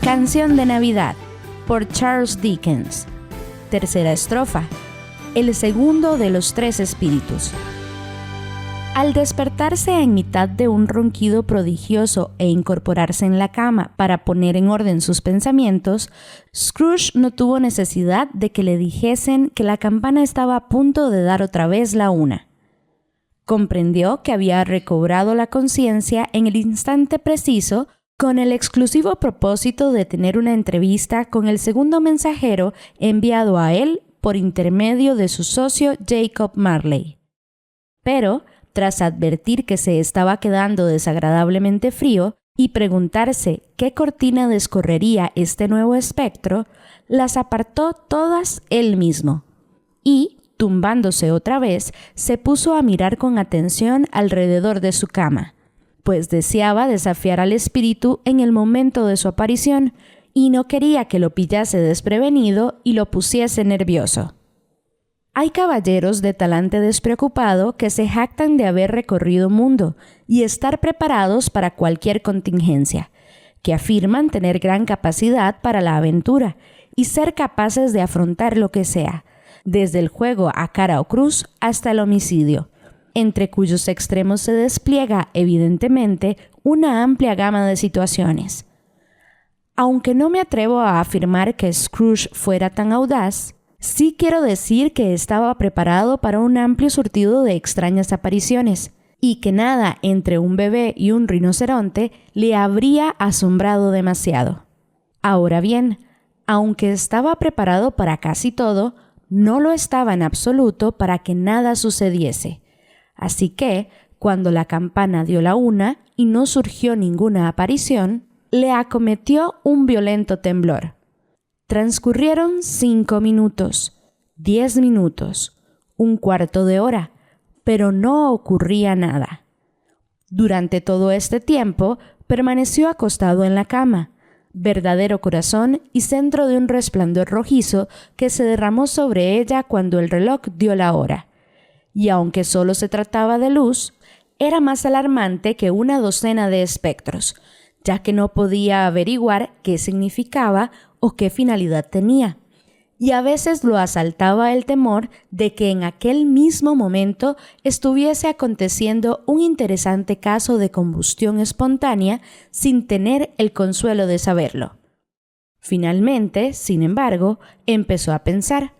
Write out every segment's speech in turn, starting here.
Canción de Navidad, por Charles Dickens. Tercera estrofa. El segundo de los tres espíritus. Al despertarse en mitad de un ronquido prodigioso e incorporarse en la cama para poner en orden sus pensamientos, Scrooge no tuvo necesidad de que le dijesen que la campana estaba a punto de dar otra vez la 1. Comprendió que había recobrado la conciencia en el instante preciso con el exclusivo propósito de tener una entrevista con el segundo mensajero enviado a él por intermedio de su socio Jacob Marley. Pero, tras advertir que se estaba quedando desagradablemente frío y preguntarse qué cortina descorrería este nuevo espectro, las apartó todas él mismo y, tumbándose otra vez, se puso a mirar con atención alrededor de su cama, pues deseaba desafiar al espíritu en el momento de su aparición y no quería que lo pillase desprevenido y lo pusiese nervioso. Hay caballeros de talante despreocupado que se jactan de haber recorrido mundo y estar preparados para cualquier contingencia, que afirman tener gran capacidad para la aventura y ser capaces de afrontar lo que sea, desde el juego a cara o cruz hasta el homicidio, entre cuyos extremos se despliega, evidentemente, una amplia gama de situaciones. Aunque no me atrevo a afirmar que Scrooge fuera tan audaz, sí quiero decir que estaba preparado para un amplio surtido de extrañas apariciones, y que nada entre un bebé y un rinoceronte le habría asombrado demasiado. Ahora bien, aunque estaba preparado para casi todo, no lo estaba en absoluto para que nada sucediese. Así que, cuando la campana dio la 1 y no surgió ninguna aparición, le acometió un violento temblor. Transcurrieron 5 minutos, 10 minutos, un cuarto de hora, pero no ocurría nada. Durante todo este tiempo, permaneció acostado en la cama, verdadero corazón y centro de un resplandor rojizo que se derramó sobre ella cuando el reloj dio la hora. Y aunque solo se trataba de luz, era más alarmante que una docena de espectros, ya que no podía averiguar qué significaba o qué finalidad tenía, y a veces lo asaltaba el temor de que en aquel mismo momento estuviese aconteciendo un interesante caso de combustión espontánea sin tener el consuelo de saberlo. Finalmente, sin embargo, empezó a pensar,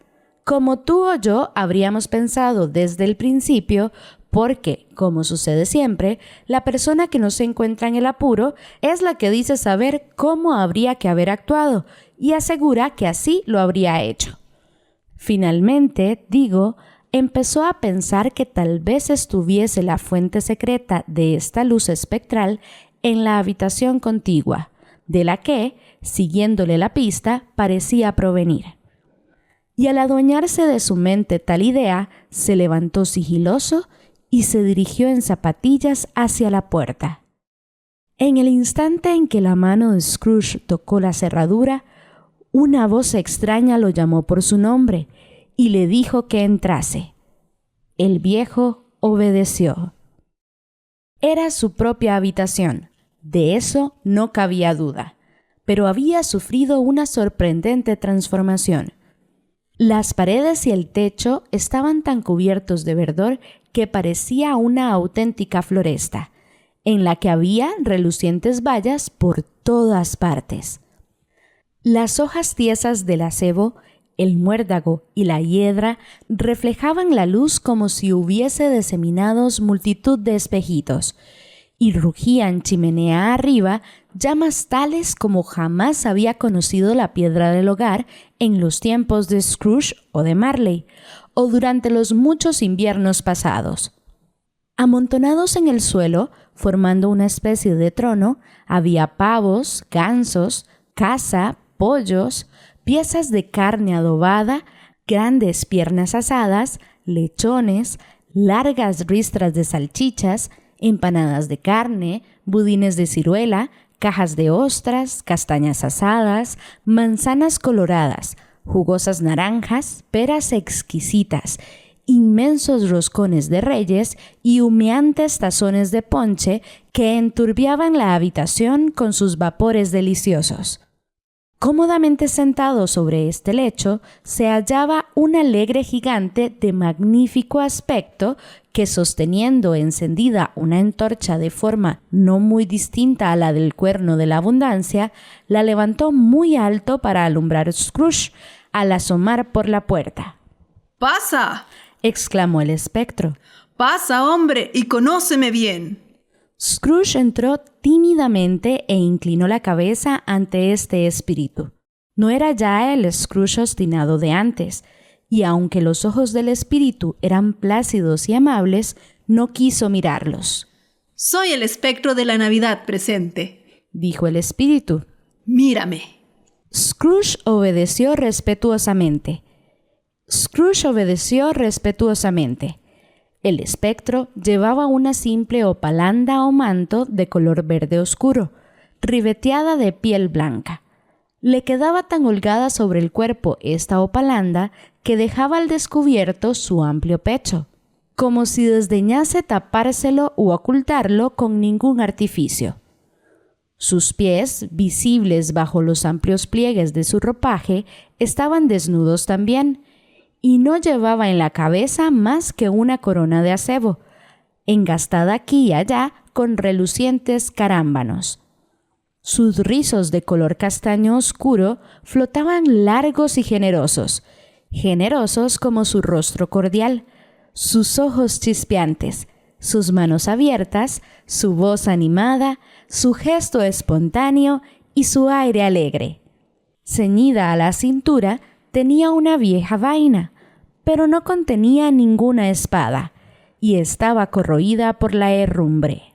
como tú o yo habríamos pensado desde el principio, porque, como sucede siempre, la persona que no se encuentra en el apuro es la que dice saber cómo habría que haber actuado y asegura que así lo habría hecho. Finalmente, empezó a pensar que tal vez estuviese la fuente secreta de esta luz espectral en la habitación contigua, de la que, siguiéndole la pista, parecía provenir. Y al adueñarse de su mente tal idea, se levantó sigiloso y se dirigió en zapatillas hacia la puerta. En el instante en que la mano de Scrooge tocó la cerradura, una voz extraña lo llamó por su nombre y le dijo que entrase. El viejo obedeció. Era su propia habitación, de eso no cabía duda, pero había sufrido una sorprendente transformación. Las paredes y el techo estaban tan cubiertos de verdor que parecía una auténtica floresta, en la que había relucientes bayas por todas partes. Las hojas tiesas del acebo, el muérdago y la hiedra reflejaban la luz como si hubiese diseminados multitud de espejitos, y rugían chimenea arriba llamas tales como jamás había conocido la piedra del hogar en los tiempos de Scrooge o de Marley, o durante los muchos inviernos pasados. Amontonados en el suelo, formando una especie de trono, había pavos, gansos, caza, pollos, piezas de carne adobada, grandes piernas asadas, lechones, largas ristras de salchichas, empanadas de carne, budines de ciruela, cajas de ostras, castañas asadas, manzanas coloradas, jugosas naranjas, peras exquisitas, inmensos roscones de reyes y humeantes tazones de ponche que enturbiaban la habitación con sus vapores deliciosos. Cómodamente sentado sobre este lecho se hallaba un alegre gigante de magnífico aspecto que, sosteniendo encendida una antorcha de forma no muy distinta a la del cuerno de la abundancia, la levantó muy alto para alumbrar a Scrooge al asomar por la puerta. ¡Pasa!, exclamó el espectro. ¡Pasa, hombre, y conóceme bien! Scrooge entró tímidamente e inclinó la cabeza ante este espíritu. No era ya el Scrooge obstinado de antes, y aunque los ojos del espíritu eran plácidos y amables, no quiso mirarlos. Soy el espectro de la Navidad presente, dijo el espíritu. Mírame. Scrooge obedeció respetuosamente. El espectro llevaba una simple opalanda o manto de color verde oscuro, ribeteada de piel blanca. Le quedaba tan holgada sobre el cuerpo esta opalanda que dejaba al descubierto su amplio pecho, como si desdeñase tapárselo u ocultarlo con ningún artificio. Sus pies, visibles bajo los amplios pliegues de su ropaje, estaban desnudos también, y no llevaba en la cabeza más que una corona de acebo, engastada aquí y allá con relucientes carámbanos. Sus rizos de color castaño oscuro flotaban largos y generosos como su rostro cordial, sus ojos chispeantes, sus manos abiertas, su voz animada, su gesto espontáneo y su aire alegre. Ceñida a la cintura, tenía una vieja vaina, pero no contenía ninguna espada, y estaba corroída por la herrumbre.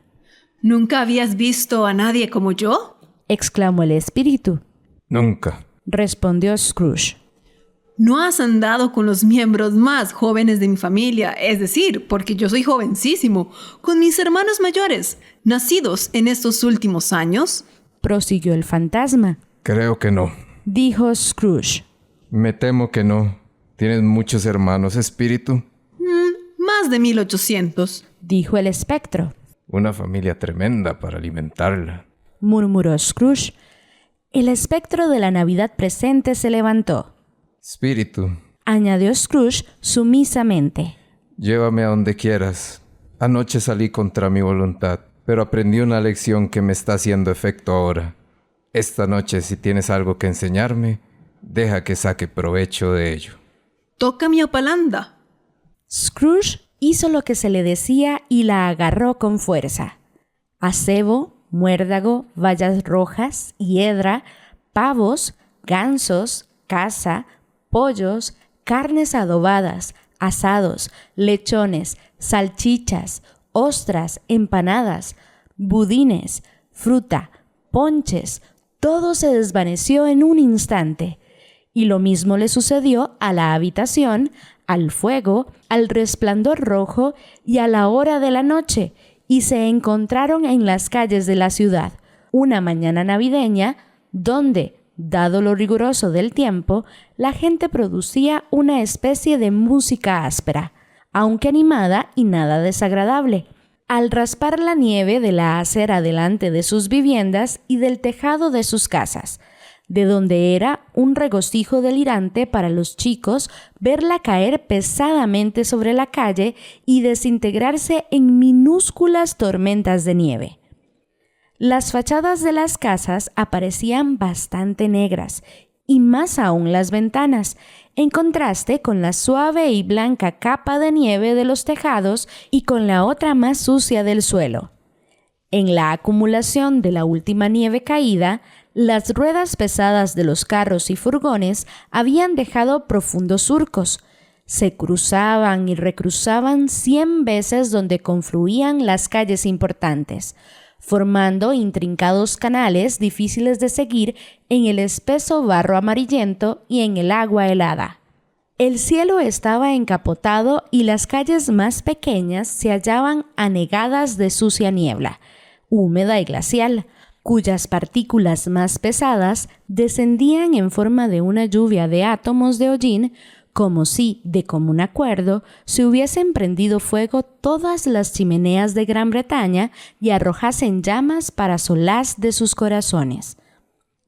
¿Nunca habías visto a nadie como yo?, exclamó el espíritu. Nunca, respondió Scrooge. ¿No has andado con los miembros más jóvenes de mi familia? Es decir, porque yo soy jovencísimo, con mis hermanos mayores, nacidos en estos últimos años, prosiguió el fantasma. Creo que no, dijo Scrooge. Me temo que no. ¿Tienes muchos hermanos, espíritu? Más de 1800, dijo el espectro. Una familia tremenda para alimentarla, murmuró Scrooge. El espectro de la Navidad presente se levantó. Espíritu, añadió Scrooge sumisamente, llévame a donde quieras. Anoche salí contra mi voluntad, pero aprendí una lección que me está haciendo efecto ahora. Esta noche, si tienes algo que enseñarme, deja que saque provecho de ello. Toca mi opalanda. Scrooge hizo lo que se le decía y la agarró con fuerza. Acebo, muérdago, bayas rojas, hiedra, pavos, gansos, caza, pollos, carnes adobadas, asados, lechones, salchichas, ostras, empanadas, budines, fruta, ponches, todo se desvaneció en un instante. Y lo mismo le sucedió a la habitación, al fuego, al resplandor rojo y a la hora de la noche, y se encontraron en las calles de la ciudad, una mañana navideña, donde, dado lo riguroso del tiempo, la gente producía una especie de música áspera, aunque animada y nada desagradable, al raspar la nieve de la acera delante de sus viviendas y del tejado de sus casas, de donde era un regocijo delirante para los chicos verla caer pesadamente sobre la calle y desintegrarse en minúsculas tormentas de nieve. Las fachadas de las casas aparecían bastante negras, y más aún las ventanas, en contraste con la suave y blanca capa de nieve de los tejados y con la otra más sucia del suelo. En la acumulación de la última nieve caída, las ruedas pesadas de los carros y furgones habían dejado profundos surcos. Se cruzaban y recruzaban 100 veces donde confluían las calles importantes, formando intrincados canales difíciles de seguir en el espeso barro amarillento y en el agua helada. El cielo estaba encapotado y las calles más pequeñas se hallaban anegadas de sucia niebla, húmeda y glacial, cuyas partículas más pesadas descendían en forma de una lluvia de átomos de hollín, como si, de común acuerdo, se hubiesen prendido fuego todas las chimeneas de Gran Bretaña y arrojasen llamas para solaz de sus corazones.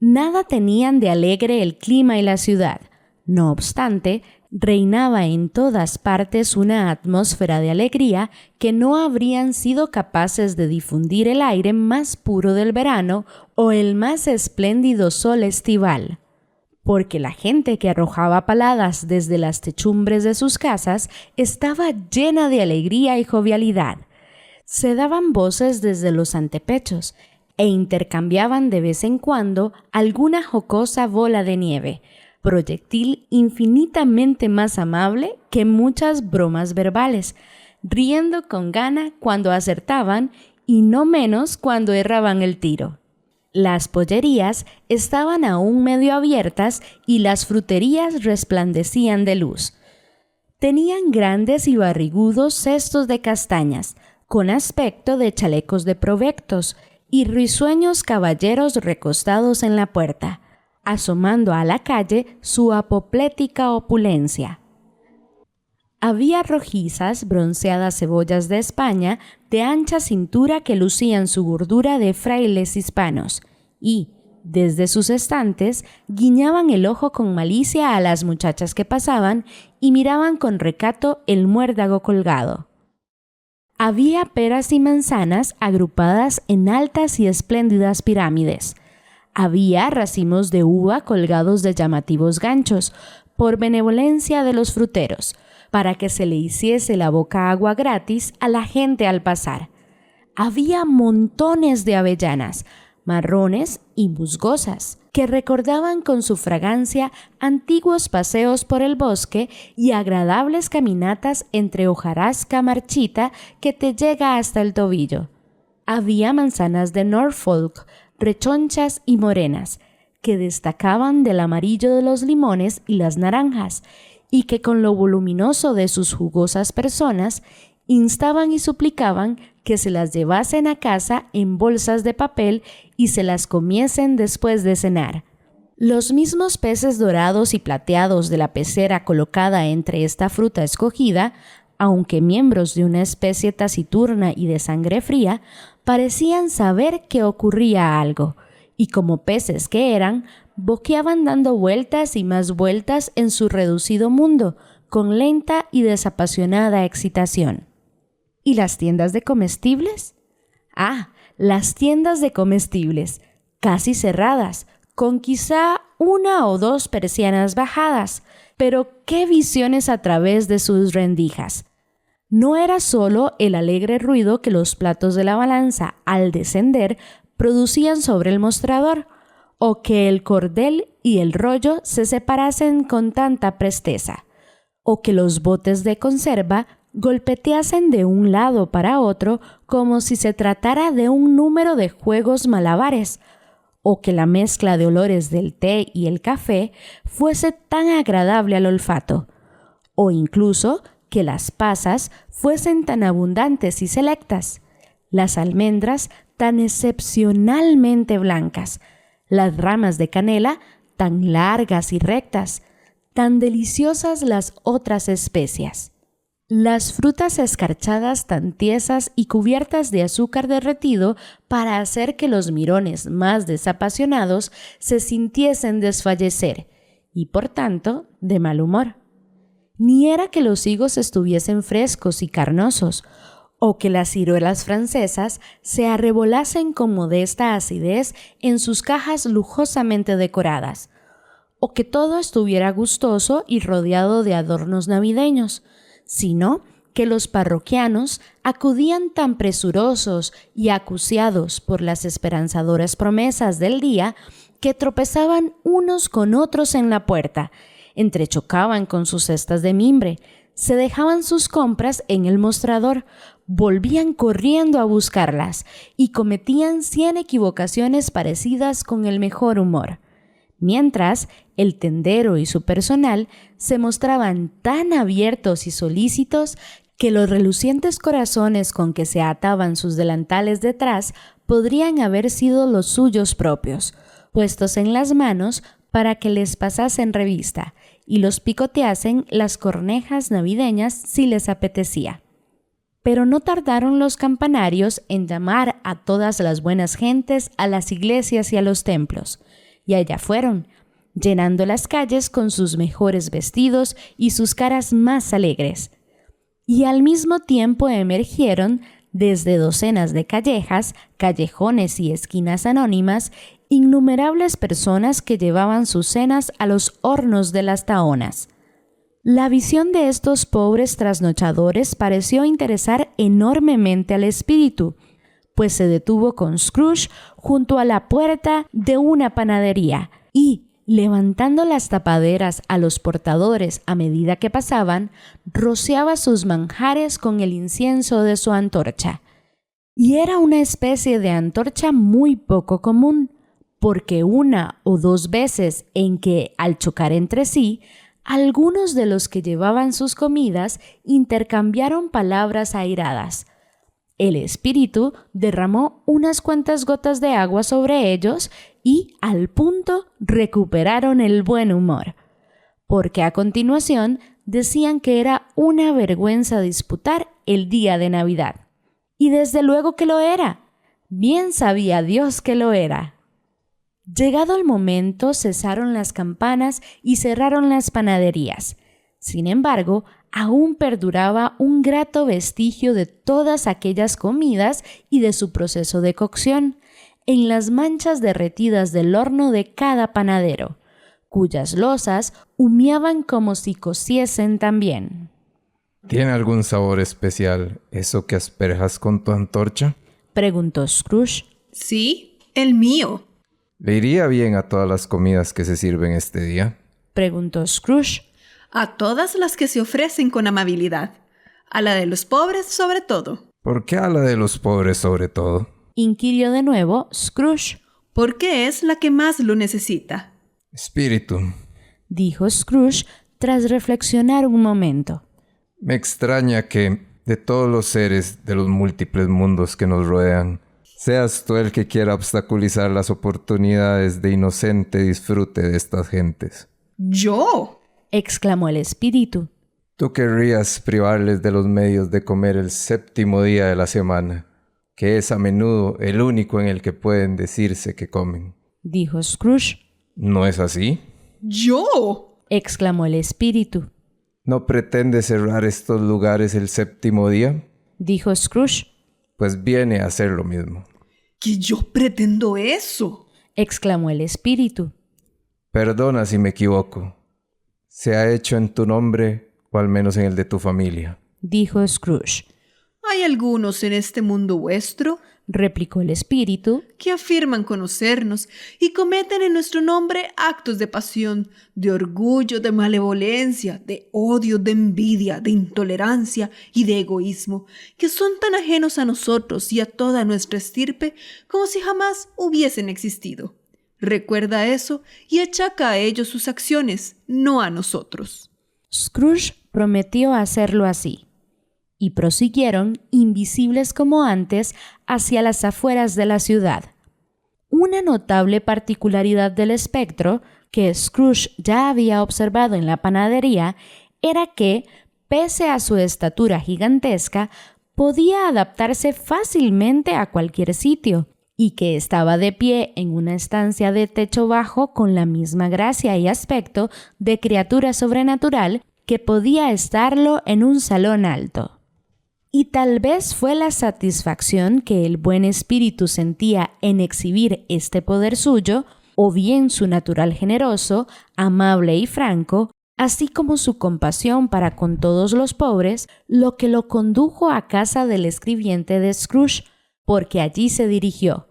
Nada tenían de alegre el clima y la ciudad. No obstante, reinaba en todas partes una atmósfera de alegría que no habrían sido capaces de difundir el aire más puro del verano o el más espléndido sol estival. Porque la gente que arrojaba paladas desde las techumbres de sus casas estaba llena de alegría y jovialidad. Se daban voces desde los antepechos e intercambiaban de vez en cuando alguna jocosa bola de nieve, proyectil infinitamente más amable que muchas bromas verbales, riendo con gana cuando acertaban y no menos cuando erraban el tiro. Las pollerías estaban aún medio abiertas y las fruterías resplandecían de luz. Tenían grandes y barrigudos cestos de castañas, con aspecto de chalecos de provectos, y risueños caballeros recostados en la puerta, asomando a la calle su apoplética opulencia. Había rojizas, bronceadas cebollas de España, de ancha cintura que lucían su gordura de frailes hispanos, y, desde sus estantes, guiñaban el ojo con malicia a las muchachas que pasaban y miraban con recato el muérdago colgado. Había peras y manzanas agrupadas en altas y espléndidas pirámides. Había racimos de uva colgados de llamativos ganchos, por benevolencia de los fruteros, para que se le hiciese la boca agua gratis a la gente al pasar. Había montones de avellanas, marrones y musgosas, que recordaban con su fragancia antiguos paseos por el bosque y agradables caminatas entre hojarasca marchita que te llega hasta el tobillo. Había manzanas de Norfolk, rechonchas y morenas, que destacaban del amarillo de los limones y las naranjas, y que con lo voluminoso de sus jugosas personas instaban y suplicaban que se las llevasen a casa en bolsas de papel y se las comiesen después de cenar. Los mismos peces dorados y plateados de la pecera colocada entre esta fruta escogida, aunque miembros de una especie taciturna y de sangre fría, parecían saber que ocurría algo, y como peces que eran, boqueaban dando vueltas y más vueltas en su reducido mundo, con lenta y desapasionada excitación. ¿Y las tiendas de comestibles? Las tiendas de comestibles, casi cerradas, con quizá 1 o 2 persianas bajadas, pero qué visiones a través de sus rendijas. No era solo el alegre ruido que los platos de la balanza, al descender, producían sobre el mostrador, o que el cordel y el rollo se separasen con tanta presteza, o que los botes de conserva golpeteasen de un lado para otro como si se tratara de un número de juegos malabares, o que la mezcla de olores del té y el café fuese tan agradable al olfato, o incluso que las pasas fuesen tan abundantes y selectas, las almendras tan excepcionalmente blancas, las ramas de canela tan largas y rectas, tan deliciosas las otras especias. Las frutas escarchadas tan tiesas y cubiertas de azúcar derretido para hacer que los mirones más desapasionados se sintiesen desfallecer y, por tanto, de mal humor. Ni era que los higos estuviesen frescos y carnosos, o que las ciruelas francesas se arrebolasen con modesta acidez en sus cajas lujosamente decoradas, o que todo estuviera gustoso y rodeado de adornos navideños, sino que los parroquianos acudían tan presurosos y acuciados por las esperanzadoras promesas del día que tropezaban unos con otros en la puerta, entrechocaban con sus cestas de mimbre, se dejaban sus compras en el mostrador, volvían corriendo a buscarlas y cometían 100 equivocaciones parecidas con el mejor humor, mientras el tendero y su personal se mostraban tan abiertos y solícitos que los relucientes corazones con que se ataban sus delantales detrás podrían haber sido los suyos propios, puestos en las manos para que les pasasen revista y los picoteasen las cornejas navideñas si les apetecía. Pero no tardaron los campanarios en llamar a todas las buenas gentes a las iglesias y a los templos, y allá fueron, llenando las calles con sus mejores vestidos y sus caras más alegres. Y al mismo tiempo emergieron, desde docenas de callejas, callejones y esquinas anónimas, innumerables personas que llevaban sus cenas a los hornos de las tahonas. La visión de estos pobres trasnochadores pareció interesar enormemente al espíritu, pues se detuvo con Scrooge junto a la puerta de una panadería y, levantando las tapaderas a los portadores a medida que pasaban, rociaba sus manjares con el incienso de su antorcha. Y era una especie de antorcha muy poco común, porque una o dos veces en que, al chocar entre sí, algunos de los que llevaban sus comidas intercambiaron palabras airadas. El espíritu derramó unas cuantas gotas de agua sobre ellos y, al punto, recuperaron el buen humor, porque a continuación decían que era una vergüenza disputar el día de Navidad. Y desde luego que lo era. Bien sabía Dios que lo era. Llegado el momento, cesaron las campanas y cerraron las panaderías. Sin embargo, aún perduraba un grato vestigio de todas aquellas comidas y de su proceso de cocción, en las manchas derretidas del horno de cada panadero, cuyas losas humeaban como si cociesen también. ¿Tiene algún sabor especial eso que asperjas con tu antorcha? Preguntó Scrooge. Sí, el mío. ¿Le iría bien a todas las comidas que se sirven este día? Preguntó Scrooge. A todas las que se ofrecen con amabilidad. A la de los pobres sobre todo. ¿Por qué a la de los pobres sobre todo? Inquirió de nuevo Scrooge. Porque es la que más lo necesita. Espíritu, Dijo Scrooge tras reflexionar un momento. me extraña que, de todos los seres de los múltiples mundos que nos rodean, seas tú el que quiera obstaculizar las oportunidades de inocente disfrute de estas gentes. ¿Yo? Exclamó el espíritu. Tú querrías privarles de los medios de comer el séptimo día de la semana, que es a menudo el único en el que pueden decirse que comen. Dijo Scrooge. ¿No es así? ¿Yo? Exclamó el espíritu. ¿No pretendes cerrar estos lugares el séptimo día? Dijo Scrooge. Pues viene a hacer lo mismo. ¿Que yo pretendo eso? Exclamó el espíritu. Perdona si me equivoco. Se ha hecho en tu nombre, o al menos en el de tu familia. Dijo Scrooge. ¿Hay algunos en este mundo vuestro Replicó el espíritu. que afirman conocernos y cometen en nuestro nombre actos de pasión, de orgullo, de malevolencia, de odio, de envidia, de intolerancia y de egoísmo, que son tan ajenos a nosotros y a toda nuestra estirpe como si jamás hubiesen existido? Recuerda eso y achaca a ellos sus acciones, no a nosotros. Scrooge prometió hacerlo así. Y prosiguieron, invisibles como antes, hacia las afueras de la ciudad. Una notable particularidad del espectro, que Scrooge ya había observado en la panadería, era que, pese a su estatura gigantesca, podía adaptarse fácilmente a cualquier sitio, y que estaba de pie en una estancia de techo bajo con la misma gracia y aspecto de criatura sobrenatural que podía estarlo en un salón alto. Y tal vez fue la satisfacción que el buen espíritu sentía en exhibir este poder suyo, o bien su natural generoso, amable y franco, así como su compasión para con todos los pobres, lo que lo condujo a casa del escribiente de Scrooge, porque allí se dirigió,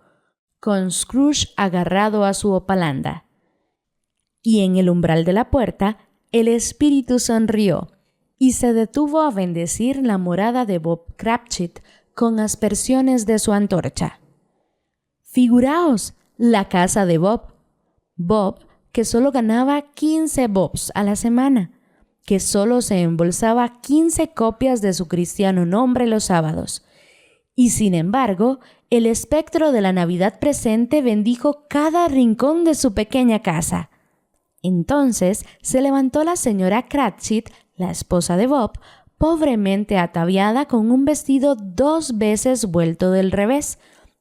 con Scrooge agarrado a su hopalanda. Y en el umbral de la puerta, el espíritu sonrió, y se detuvo a bendecir la morada de Bob Cratchit con aspersiones de su antorcha. Figuraos, la casa de Bob. Bob, que solo ganaba 15 bobs a la semana, que solo se embolsaba 15 copias de su cristiano nombre los sábados. Y sin embargo, el espectro de la Navidad presente bendijo cada rincón de su pequeña casa. Entonces se levantó la señora Cratchit, la esposa de Bob, pobremente ataviada con un vestido 2 veces vuelto del revés,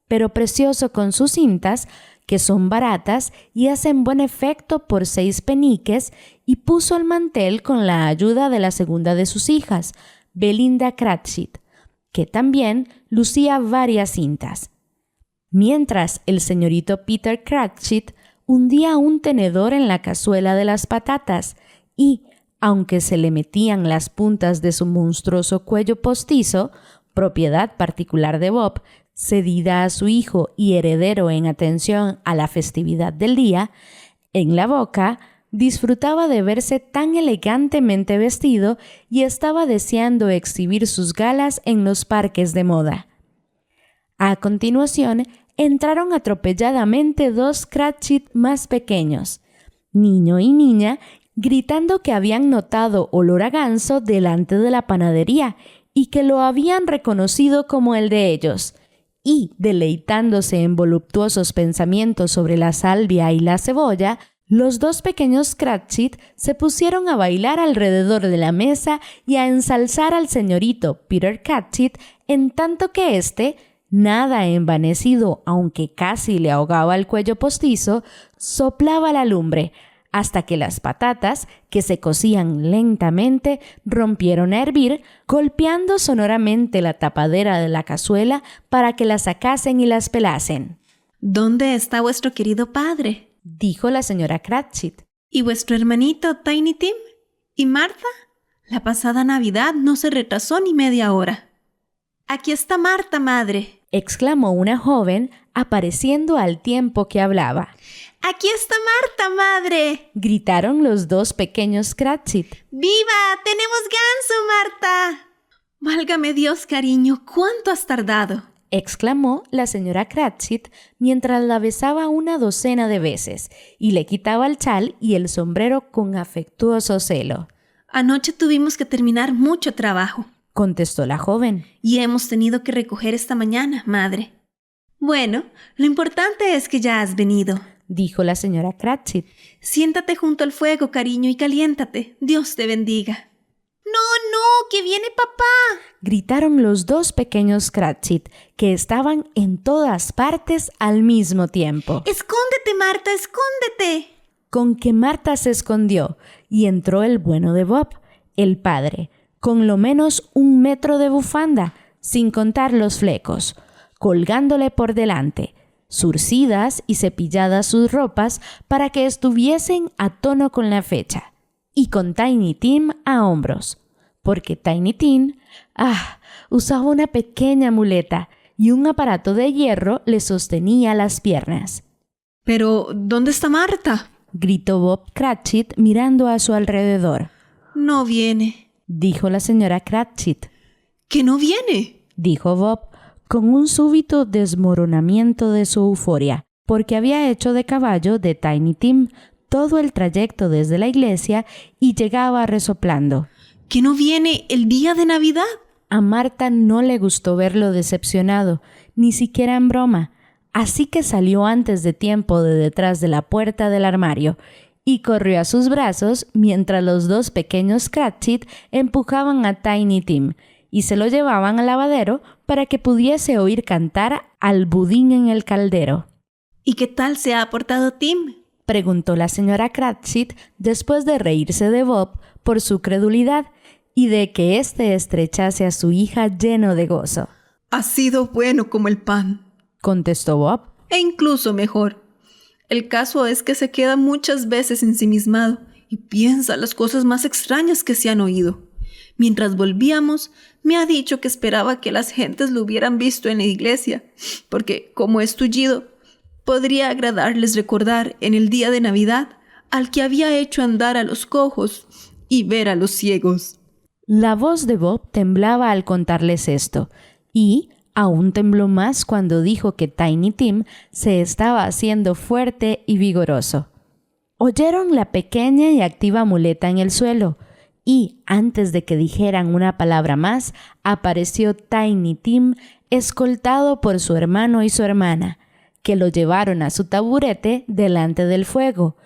pero precioso con sus cintas, que son baratas y hacen buen efecto por 6 peniques, y puso el mantel con la ayuda de la segunda de sus hijas, Belinda Cratchit, que también lucía varias cintas. Mientras el señorito Peter Cratchit hundía un tenedor en la cazuela de las patatas y, aunque se le metían las puntas de su monstruoso cuello postizo, propiedad particular de Bob, cedida a su hijo y heredero en atención a la festividad del día, en la boca, disfrutaba de verse tan elegantemente vestido y estaba deseando exhibir sus galas en los parques de moda. A continuación, entraron atropelladamente 2 Cratchit más pequeños, niño y niña, gritando que habían notado olor a ganso delante de la panadería y que lo habían reconocido como el de ellos, y, deleitándose en voluptuosos pensamientos sobre la salvia y la cebolla, los 2 pequeños Cratchit se pusieron a bailar alrededor de la mesa y a ensalzar al señorito Peter Cratchit, en tanto que éste, nada envanecido aunque casi le ahogaba el cuello postizo, soplaba la lumbre, hasta que las patatas, que se cocían lentamente, rompieron a hervir, golpeando sonoramente la tapadera de la cazuela para que las sacasen y las pelasen. ¿Dónde está vuestro querido padre?, dijo la señora Cratchit. ¿Y vuestro hermanito Tiny Tim? ¿Y Martha? La pasada Navidad no se retrasó ni media hora. Aquí está Marta, madre, exclamó una joven, apareciendo al tiempo que hablaba. ¡Aquí está Marta, madre!, gritaron los 2 pequeños Cratchit. ¡Viva! ¡Tenemos ganso, Marta! Válgame Dios, cariño, ¿cuánto has tardado?, exclamó la señora Cratchit mientras la besaba una docena de veces y le quitaba el chal y el sombrero con afectuoso celo. Anoche tuvimos que terminar mucho trabajo, contestó la joven. Y hemos tenido que recoger esta mañana, madre. Bueno, lo importante es que ya has venido, dijo la señora Cratchit. Siéntate junto al fuego, cariño, y caliéntate. Dios te bendiga. ¡No, que viene papá!, gritaron los 2 pequeños Cratchit, que estaban en todas partes al mismo tiempo. ¡Escóndete, Marta, escóndete! Con que Marta se escondió y entró el bueno de Bob, el padre, con lo menos 1 metro de bufanda, sin contar los flecos, colgándole por delante, zurcidas y cepilladas sus ropas para que estuviesen a tono con la fecha, y con Tiny Tim a hombros, porque Tiny Tim, usaba una pequeña muleta y un aparato de hierro le sostenía las piernas. «¿Pero dónde está Marta?», gritó Bob Cratchit mirando a su alrededor. «No viene», dijo la señora Cratchit. «¿Que no viene?», dijo Bob, con un súbito desmoronamiento de su euforia, porque había hecho de caballo de Tiny Tim todo el trayecto desde la iglesia y llegaba resoplando. «¿Que no viene el día de Navidad?». A Marta no le gustó verlo decepcionado, ni siquiera en broma, así que salió antes de tiempo de detrás de la puerta del armario y corrió a sus brazos mientras los 2 pequeños Cratchit empujaban a Tiny Tim y se lo llevaban al lavadero para que pudiese oír cantar al budín en el caldero. «¿Y qué tal se ha portado Tim?», preguntó la señora Cratchit después de reírse de Bob por su credulidad y de que éste estrechase a su hija lleno de gozo. «Ha sido bueno como el pan», contestó Bob. «E incluso mejor. El caso es que se queda muchas veces ensimismado y piensa las cosas más extrañas que se han oído. Mientras volvíamos, me ha dicho que esperaba que las gentes lo hubieran visto en la iglesia, porque, como es tullido, podría agradarles recordar en el día de Navidad al que había hecho andar a los cojos y ver a los ciegos». La voz de Bob temblaba al contarles esto, y aún tembló más cuando dijo que Tiny Tim se estaba haciendo fuerte y vigoroso. Oyeron la pequeña y activa muleta en el suelo, y antes de que dijeran una palabra más, apareció Tiny Tim escoltado por su hermano y su hermana, que lo llevaron a su taburete delante del fuego,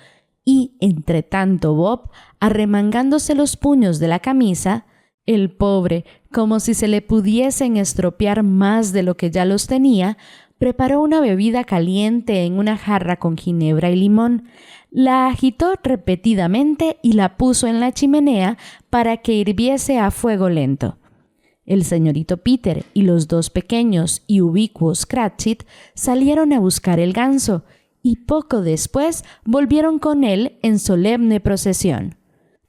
y, entre tanto Bob, arremangándose los puños de la camisa, el pobre, como si se le pudiesen estropear más de lo que ya los tenía, Preparó una bebida caliente en una jarra con ginebra y limón, la agitó repetidamente y la puso en la chimenea para que hirviese a fuego lento. El señorito Peter y los dos pequeños y ubicuos Cratchit salieron a buscar el ganso y poco después volvieron con él en solemne procesión.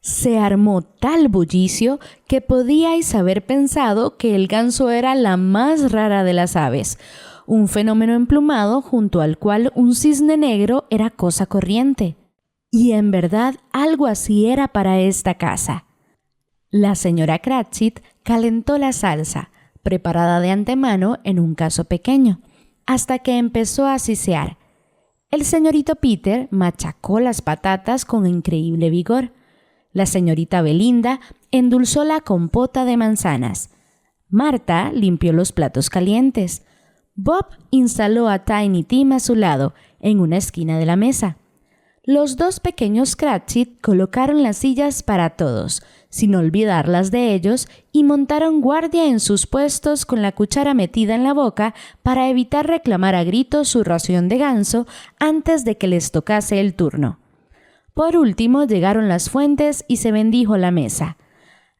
Se armó tal bullicio que podíais haber pensado que el ganso era la más rara de las aves, un fenómeno emplumado junto al cual un cisne negro era cosa corriente. Y en verdad algo así era para esta casa. La señora Cratchit calentó la salsa, preparada de antemano en un cazo pequeño, hasta que empezó a sisear. El señorito Peter machacó las patatas con increíble vigor. La señorita Belinda endulzó la compota de manzanas. Marta limpió los platos calientes. Bob instaló a Tiny Tim a su lado, en una esquina de la mesa. Los dos pequeños Cratchit colocaron las sillas para todos, sin olvidar las de ellos, y montaron guardia en sus puestos con la cuchara metida en la boca para evitar reclamar a gritos su ración de ganso antes de que les tocase el turno. Por último llegaron las fuentes y se bendijo la mesa.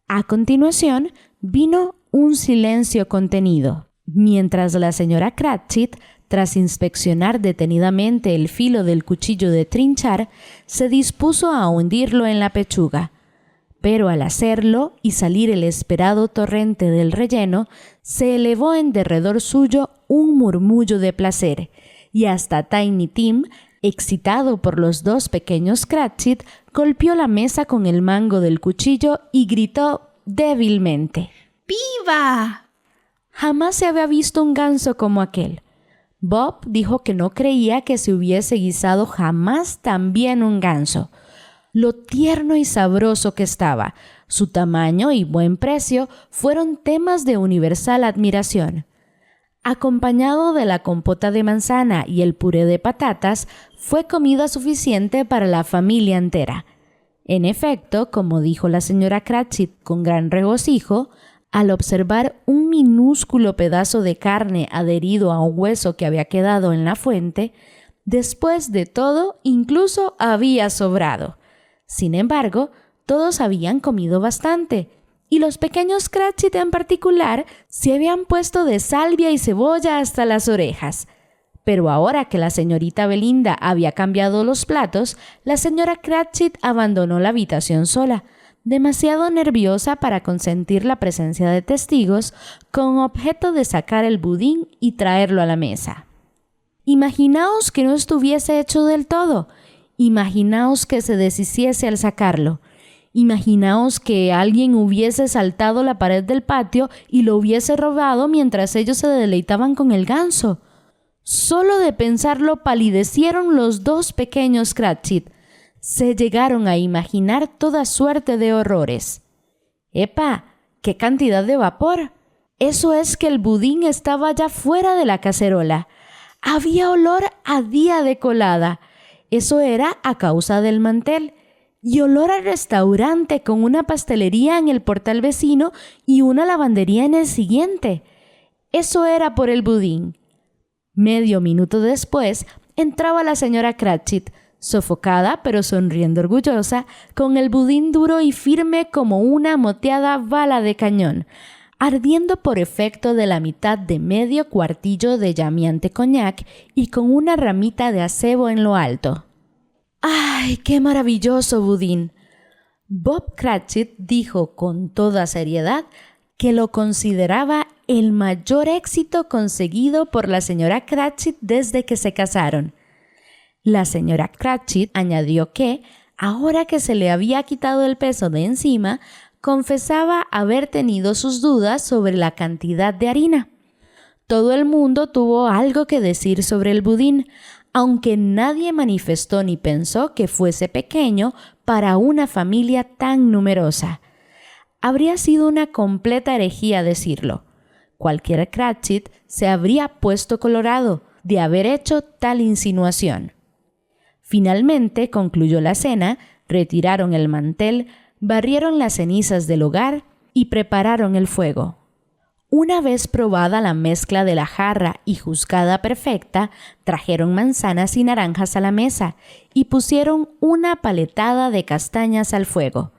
A continuación vino un silencio contenido, mientras la señora Cratchit, tras inspeccionar detenidamente el filo del cuchillo de trinchar, se dispuso a hundirlo en la pechuga. Pero al hacerlo y salir el esperado torrente del relleno, se elevó en derredor suyo un murmullo de placer, y hasta Tiny Tim, excitado por los dos pequeños Cratchit, golpeó la mesa con el mango del cuchillo y gritó débilmente: ¡Viva! Jamás se había visto un ganso como aquel. Bob dijo que no creía que se hubiese guisado jamás tan bien un ganso. Lo tierno y sabroso que estaba, su tamaño y buen precio fueron temas de universal admiración. Acompañado de la compota de manzana y el puré de patatas, fue comida suficiente para la familia entera. En efecto, como dijo la señora Cratchit con gran regocijo, al observar un minúsculo pedazo de carne adherido a un hueso que había quedado en la fuente, después de todo incluso había sobrado. Sin embargo, todos habían comido bastante, y los pequeños Cratchit en particular se habían puesto de salvia y cebolla hasta las orejas. Pero ahora que la señorita Belinda había cambiado los platos, la señora Cratchit abandonó la habitación sola, demasiado nerviosa para consentir la presencia de testigos, con objeto de sacar el budín y traerlo a la mesa. Imaginaos que no estuviese hecho del todo. Imaginaos que se deshiciese al sacarlo. Imaginaos que alguien hubiese saltado la pared del patio y lo hubiese robado mientras ellos se deleitaban con el ganso. Solo de pensarlo palidecieron los dos pequeños Cratchit. Se llegaron a imaginar toda suerte de horrores. ¡Epa! ¡Qué cantidad de vapor! Eso es que el budín estaba ya fuera de la cacerola. Había olor a día de colada. Eso era a causa del mantel. Y olor a restaurante con una pastelería en el portal vecino y una lavandería en el siguiente. Eso era por el budín. Medio minuto después entraba la señora Cratchit, sofocada pero sonriendo orgullosa, con el budín duro y firme como una moteada bala de cañón, ardiendo por efecto de la mitad de medio cuartillo de llameante coñac y con una ramita de acebo en lo alto. ¡Ay, qué maravilloso budín! Bob Cratchit dijo con toda seriedad que lo consideraba el mayor éxito conseguido por la señora Cratchit desde que se casaron. La señora Cratchit añadió que, ahora que se le había quitado el peso de encima, confesaba haber tenido sus dudas sobre la cantidad de harina. Todo el mundo tuvo algo que decir sobre el budín, aunque nadie manifestó ni pensó que fuese pequeño para una familia tan numerosa. Habría sido una completa herejía decirlo. Cualquier Cratchit se habría puesto colorado de haber hecho tal insinuación. Finalmente concluyó la cena, retiraron el mantel, barrieron las cenizas del hogar y prepararon el fuego. Una vez probada la mezcla de la jarra y juzgada perfecta, trajeron manzanas y naranjas a la mesa y pusieron una paletada de castañas al fuego.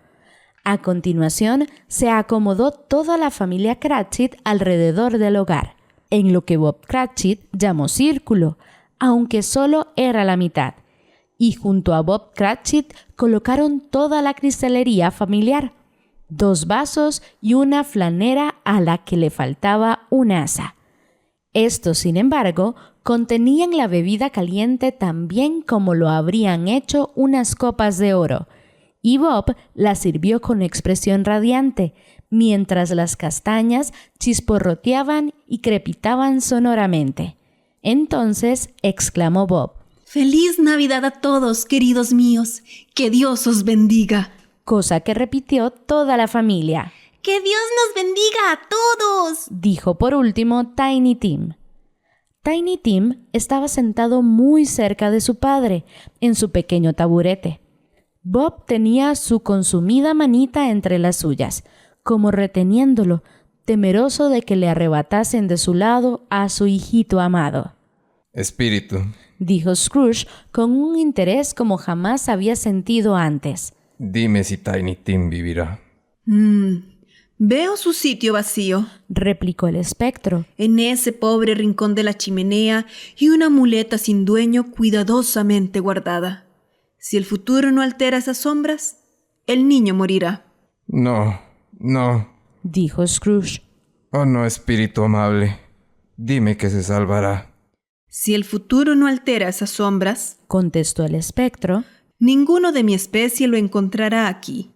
A continuación, se acomodó toda la familia Cratchit alrededor del hogar, en lo que Bob Cratchit llamó círculo, aunque solo era la mitad, y junto a Bob Cratchit colocaron toda la cristalería familiar, 2 vasos y una flanera a la que le faltaba un asa. Estos, sin embargo, contenían la bebida caliente tan bien como lo habrían hecho unas copas de oro, y Bob la sirvió con expresión radiante, mientras las castañas chisporroteaban y crepitaban sonoramente. Entonces exclamó Bob: ¡Feliz Navidad a todos, queridos míos! ¡Que Dios os bendiga! Cosa que repitió toda la familia. ¡Que Dios nos bendiga a todos!, dijo por último Tiny Tim. Tiny Tim estaba sentado muy cerca de su padre, en su pequeño taburete. Bob tenía su consumida manita entre las suyas, como reteniéndolo, temeroso de que le arrebatasen de su lado a su hijito amado. Espíritu, dijo Scrooge con un interés como jamás había sentido antes. Dime si Tiny Tim vivirá. Veo su sitio vacío, replicó el espectro. en ese pobre rincón de la chimenea, y una muleta sin dueño cuidadosamente guardada. Si el futuro no altera esas sombras, el niño morirá. No, dijo Scrooge. Oh no, espíritu amable, dime que se salvará. Si el futuro no altera esas sombras, contestó el espectro, ninguno de mi especie lo encontrará aquí.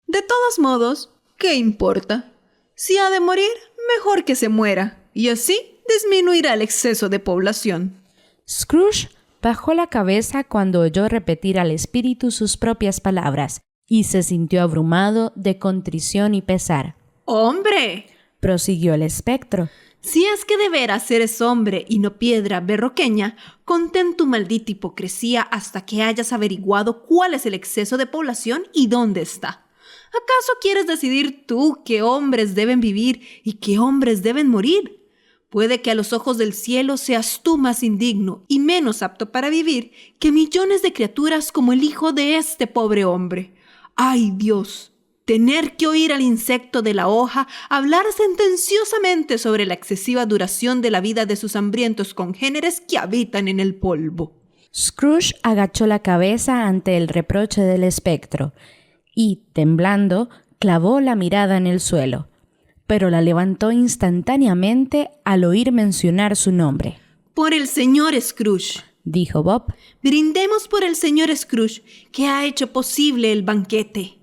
De todos modos, ¿qué importa? Si ha de morir, mejor que se muera, y así disminuirá el exceso de población. Scrooge bajó la cabeza cuando oyó repetir al espíritu sus propias palabras y se sintió abrumado de contrición y pesar. ¡Hombre!, prosiguió el espectro. Si es que de veras eres hombre y no piedra berroqueña, contén tu maldita hipocresía hasta que hayas averiguado cuál es el exceso de población y dónde está. ¿Acaso quieres decidir tú qué hombres deben vivir y qué hombres deben morir? Puede que a los ojos del cielo seas tú más indigno y menos apto para vivir que millones de criaturas como el hijo de este pobre hombre. ¡Ay, Dios! Tener que oír al insecto de la hoja hablar sentenciosamente sobre la excesiva duración de la vida de sus hambrientos congéneres que habitan en el polvo. Scrooge agachó la cabeza ante el reproche del espectro y, temblando, clavó la mirada en el suelo, pero la levantó instantáneamente al oír mencionar su nombre. «Por el señor Scrooge», dijo Bob. «Brindemos por el señor Scrooge, que ha hecho posible el banquete».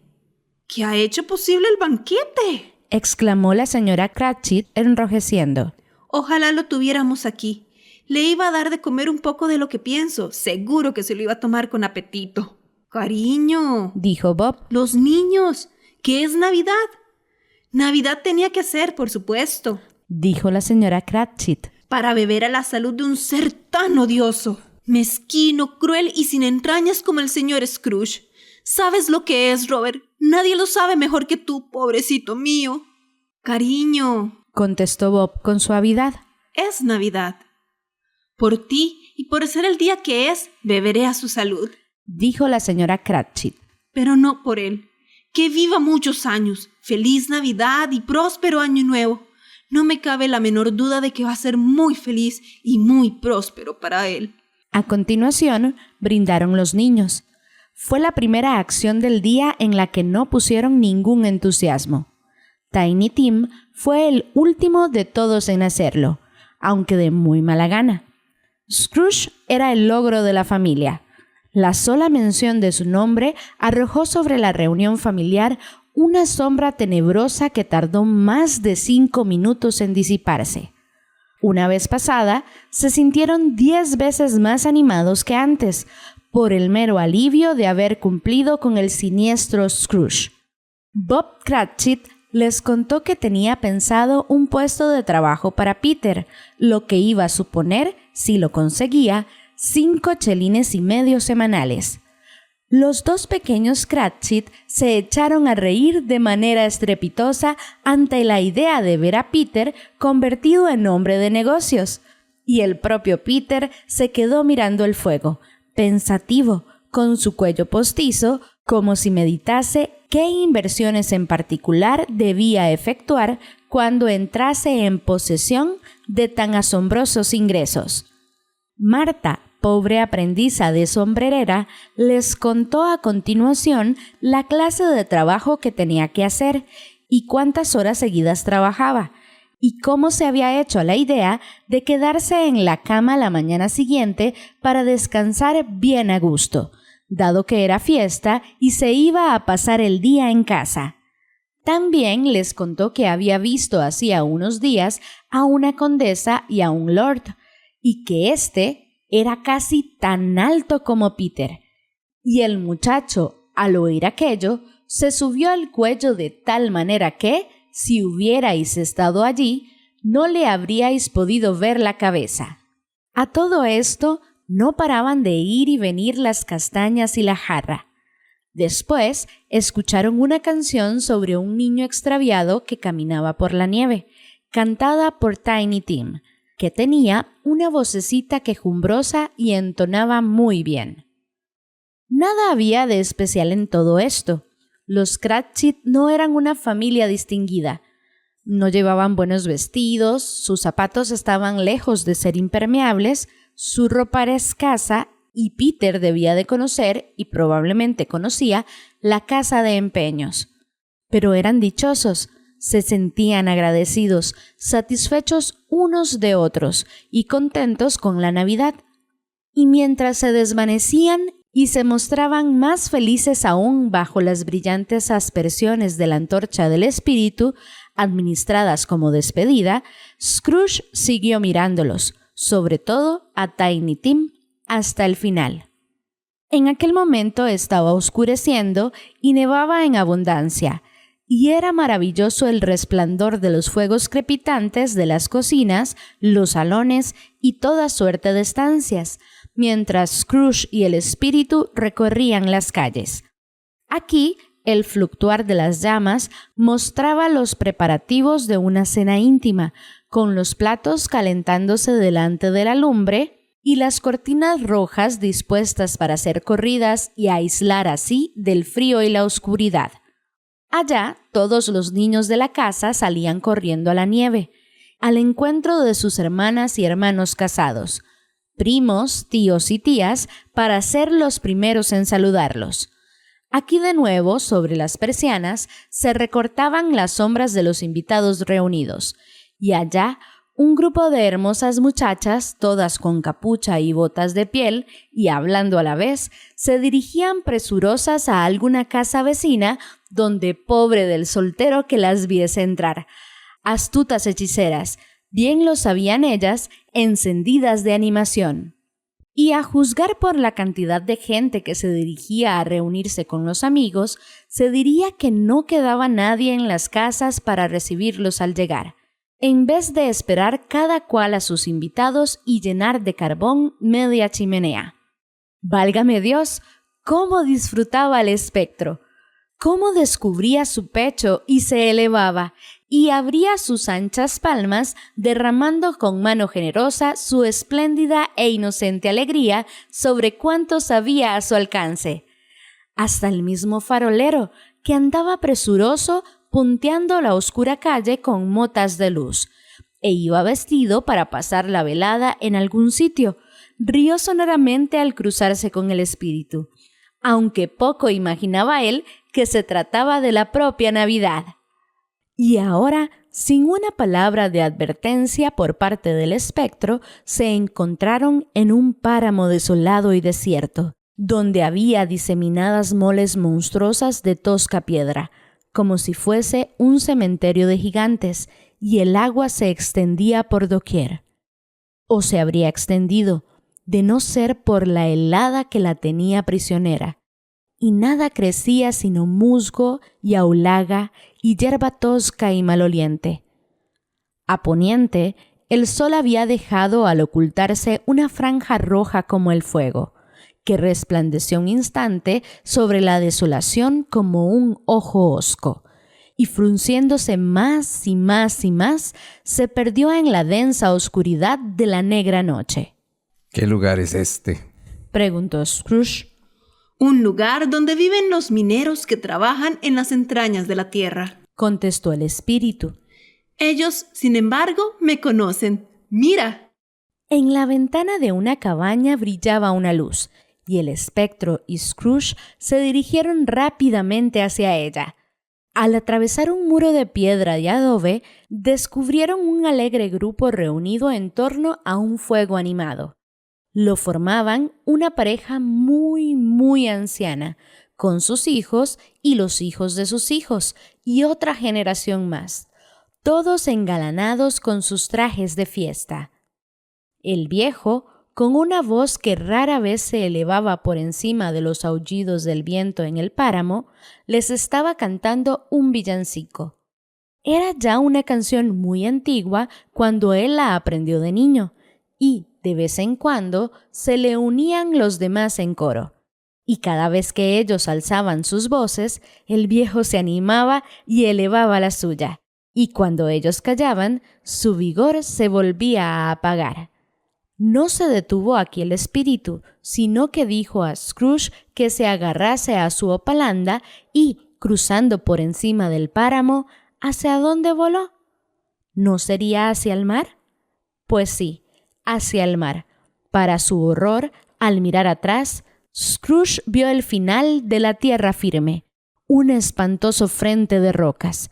«¿Qué ha hecho posible el banquete?», exclamó la señora Cratchit enrojeciendo. «Ojalá lo tuviéramos aquí. Le iba a dar de comer un poco de lo que pienso. Seguro que se lo iba a tomar con apetito». «Cariño», dijo Bob. «los niños, que es Navidad». «Navidad tenía que ser, por supuesto», dijo la señora Cratchit. «para beber a la salud de un ser tan odioso, mezquino, cruel y sin entrañas como el señor Scrooge. ¿Sabes lo que es, Robert? Nadie lo sabe mejor que tú, pobrecito mío». «Cariño», contestó Bob con suavidad. «es Navidad. Por ti y por ser el día que es, beberé a su salud», dijo la señora Cratchit. «pero no por él. Que viva muchos años. Feliz Navidad y próspero Año Nuevo. No me cabe la menor duda de que va a ser muy feliz y muy próspero para él». A continuación, brindaron los niños. Fue la primera acción del día en la que no pusieron ningún entusiasmo. Tiny Tim fue el último de todos en hacerlo, aunque de muy mala gana. Scrooge era el logro de la familia. La sola mención de su nombre arrojó sobre la reunión familiar una sombra tenebrosa que tardó más de 5 minutos en disiparse. Una vez pasada, se sintieron 10 veces más animados que antes, por el mero alivio de haber cumplido con el siniestro Scrooge. Bob Cratchit les contó que tenía pensado un puesto de trabajo para Peter, lo que iba a suponer, si lo conseguía, 5 chelines y medio semanales. Los dos pequeños Cratchit se echaron a reír de manera estrepitosa ante la idea de ver a Peter convertido en hombre de negocios. Y el propio Peter se quedó mirando el fuego, pensativo, con su cuello postizo, como si meditase qué inversiones en particular debía efectuar cuando entrase en posesión de tan asombrosos ingresos. Marta, pobre aprendiza de sombrerera, les contó a continuación la clase de trabajo que tenía que hacer y cuántas horas seguidas trabajaba, y cómo se había hecho a la idea de quedarse en la cama la mañana siguiente para descansar bien a gusto, dado que era fiesta y se iba a pasar el día en casa. También les contó que había visto hacía unos días a una condesa y a un lord, y que éste era casi tan alto como Peter. Y el muchacho, al oír aquello, se subió al cuello de tal manera que, si hubierais estado allí, no le habríais podido ver la cabeza. A todo esto, no paraban de ir y venir las castañas y la jarra. Después, escucharon una canción sobre un niño extraviado que caminaba por la nieve, cantada por Tiny Tim, que tenía una vocecita quejumbrosa y entonaba muy bien. Nada había de especial en todo esto. Los Cratchit no eran una familia distinguida. No llevaban buenos vestidos, sus zapatos estaban lejos de ser impermeables, su ropa era escasa y Peter debía de conocer, y probablemente conocía, la casa de empeños. Pero eran dichosos. Se sentían agradecidos, satisfechos unos de otros y contentos con la Navidad. Y mientras se desvanecían y se mostraban más felices aún bajo las brillantes aspersiones de la antorcha del espíritu, administradas como despedida, Scrooge siguió mirándolos, sobre todo a Tiny Tim, hasta el final. En aquel momento estaba oscureciendo y nevaba en abundancia, y era maravilloso el resplandor de los fuegos crepitantes de las cocinas, los salones y toda suerte de estancias, mientras Scrooge y el espíritu recorrían las calles. Aquí, el fluctuar de las llamas mostraba los preparativos de una cena íntima, con los platos calentándose delante de la lumbre y las cortinas rojas dispuestas para ser corridas y aislar así del frío y la oscuridad. Allá, todos los niños de la casa salían corriendo a la nieve, al encuentro de sus hermanas y hermanos casados, primos, tíos y tías, para ser los primeros en saludarlos. Aquí de nuevo, sobre las persianas, se recortaban las sombras de los invitados reunidos, y allá un grupo de hermosas muchachas, todas con capucha y botas de piel, y hablando a la vez, se dirigían presurosas a alguna casa vecina donde pobre del soltero que las viese entrar. Astutas hechiceras, bien lo sabían ellas, encendidas de animación. Y a juzgar por la cantidad de gente que se dirigía a reunirse con los amigos, se diría que no quedaba nadie en las casas para recibirlos al llegar, en vez de esperar cada cual a sus invitados y llenar de carbón media chimenea. ¡Válgame Dios! ¡Cómo disfrutaba el espectro! ¡Cómo descubría su pecho y se elevaba! Y abría sus anchas palmas, derramando con mano generosa su espléndida e inocente alegría sobre cuantos había a su alcance. Hasta el mismo farolero, que andaba presuroso, punteando la oscura calle con motas de luz, e iba vestido para pasar la velada en algún sitio, rió sonoramente al cruzarse con el espíritu, aunque poco imaginaba él que se trataba de la propia Navidad. Y ahora, sin una palabra de advertencia por parte del espectro, se encontraron en un páramo desolado y desierto, donde había diseminadas moles monstruosas de tosca piedra, como si fuese un cementerio de gigantes, y el agua se extendía por doquier. O se habría extendido, de no ser por la helada que la tenía prisionera, y nada crecía sino musgo y aulaga y hierba tosca y maloliente. A poniente, el sol había dejado al ocultarse una franja roja como el fuego, que resplandeció un instante sobre la desolación como un ojo hosco, y frunciéndose más y más y más, se perdió en la densa oscuridad de la negra noche. ¿Qué lugar es este?, preguntó Scrooge. Un lugar donde viven los mineros que trabajan en las entrañas de la tierra, contestó el espíritu. Ellos, sin embargo, me conocen. ¡Mira! En la ventana de una cabaña brillaba una luz, y el espectro y Scrooge se dirigieron rápidamente hacia ella. Al atravesar un muro de piedra y adobe, descubrieron un alegre grupo reunido en torno a un fuego animado. Lo formaban una pareja muy anciana, con sus hijos y los hijos de sus hijos, y otra generación más, todos engalanados con sus trajes de fiesta. El viejo, con una voz que rara vez se elevaba por encima de los aullidos del viento en el páramo, les estaba cantando un villancico. Era ya una canción muy antigua cuando él la aprendió de niño, y, de vez en cuando, se le unían los demás en coro. Y cada vez que ellos alzaban sus voces, el viejo se animaba y elevaba la suya. Y cuando ellos callaban, su vigor se volvía a apagar. No se detuvo aquí el espíritu, sino que dijo a Scrooge que se agarrase a su hopalanda y, cruzando por encima del páramo, ¿hacia dónde voló? ¿No sería hacia el mar? Pues sí, hacia el mar. Para su horror, al mirar atrás, Scrooge vio el final de la tierra firme, un espantoso frente de rocas,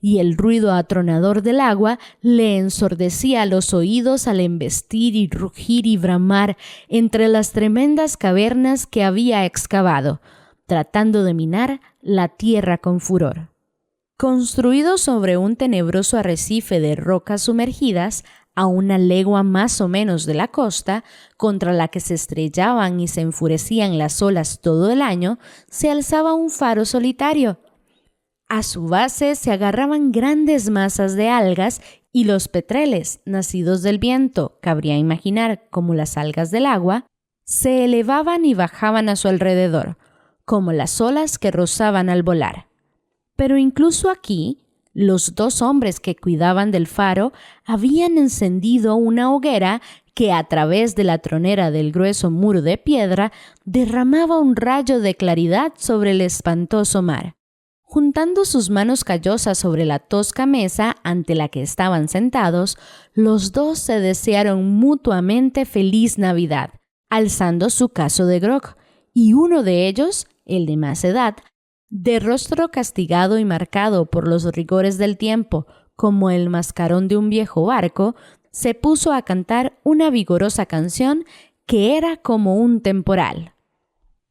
y el ruido atronador del agua le ensordecía los oídos al embestir y rugir y bramar entre las tremendas cavernas que había excavado, tratando de minar la tierra con furor. Construido sobre un tenebroso arrecife de rocas sumergidas, a una legua más o menos de la costa, contra la que se estrellaban y se enfurecían las olas todo el año, se alzaba un faro solitario. A su base se agarraban grandes masas de algas y los petreles, nacidos del viento, cabría imaginar como las algas del agua, se elevaban y bajaban a su alrededor, como las olas que rozaban al volar. Pero incluso aquí, los dos hombres que cuidaban del faro habían encendido una hoguera que a través de la tronera del grueso muro de piedra derramaba un rayo de claridad sobre el espantoso mar. Juntando sus manos callosas sobre la tosca mesa ante la que estaban sentados, los dos se desearon mutuamente feliz Navidad, alzando su caso de grog, y uno de ellos, el de más edad, de rostro castigado y marcado por los rigores del tiempo, como el mascarón de un viejo barco, se puso a cantar una vigorosa canción que era como un temporal.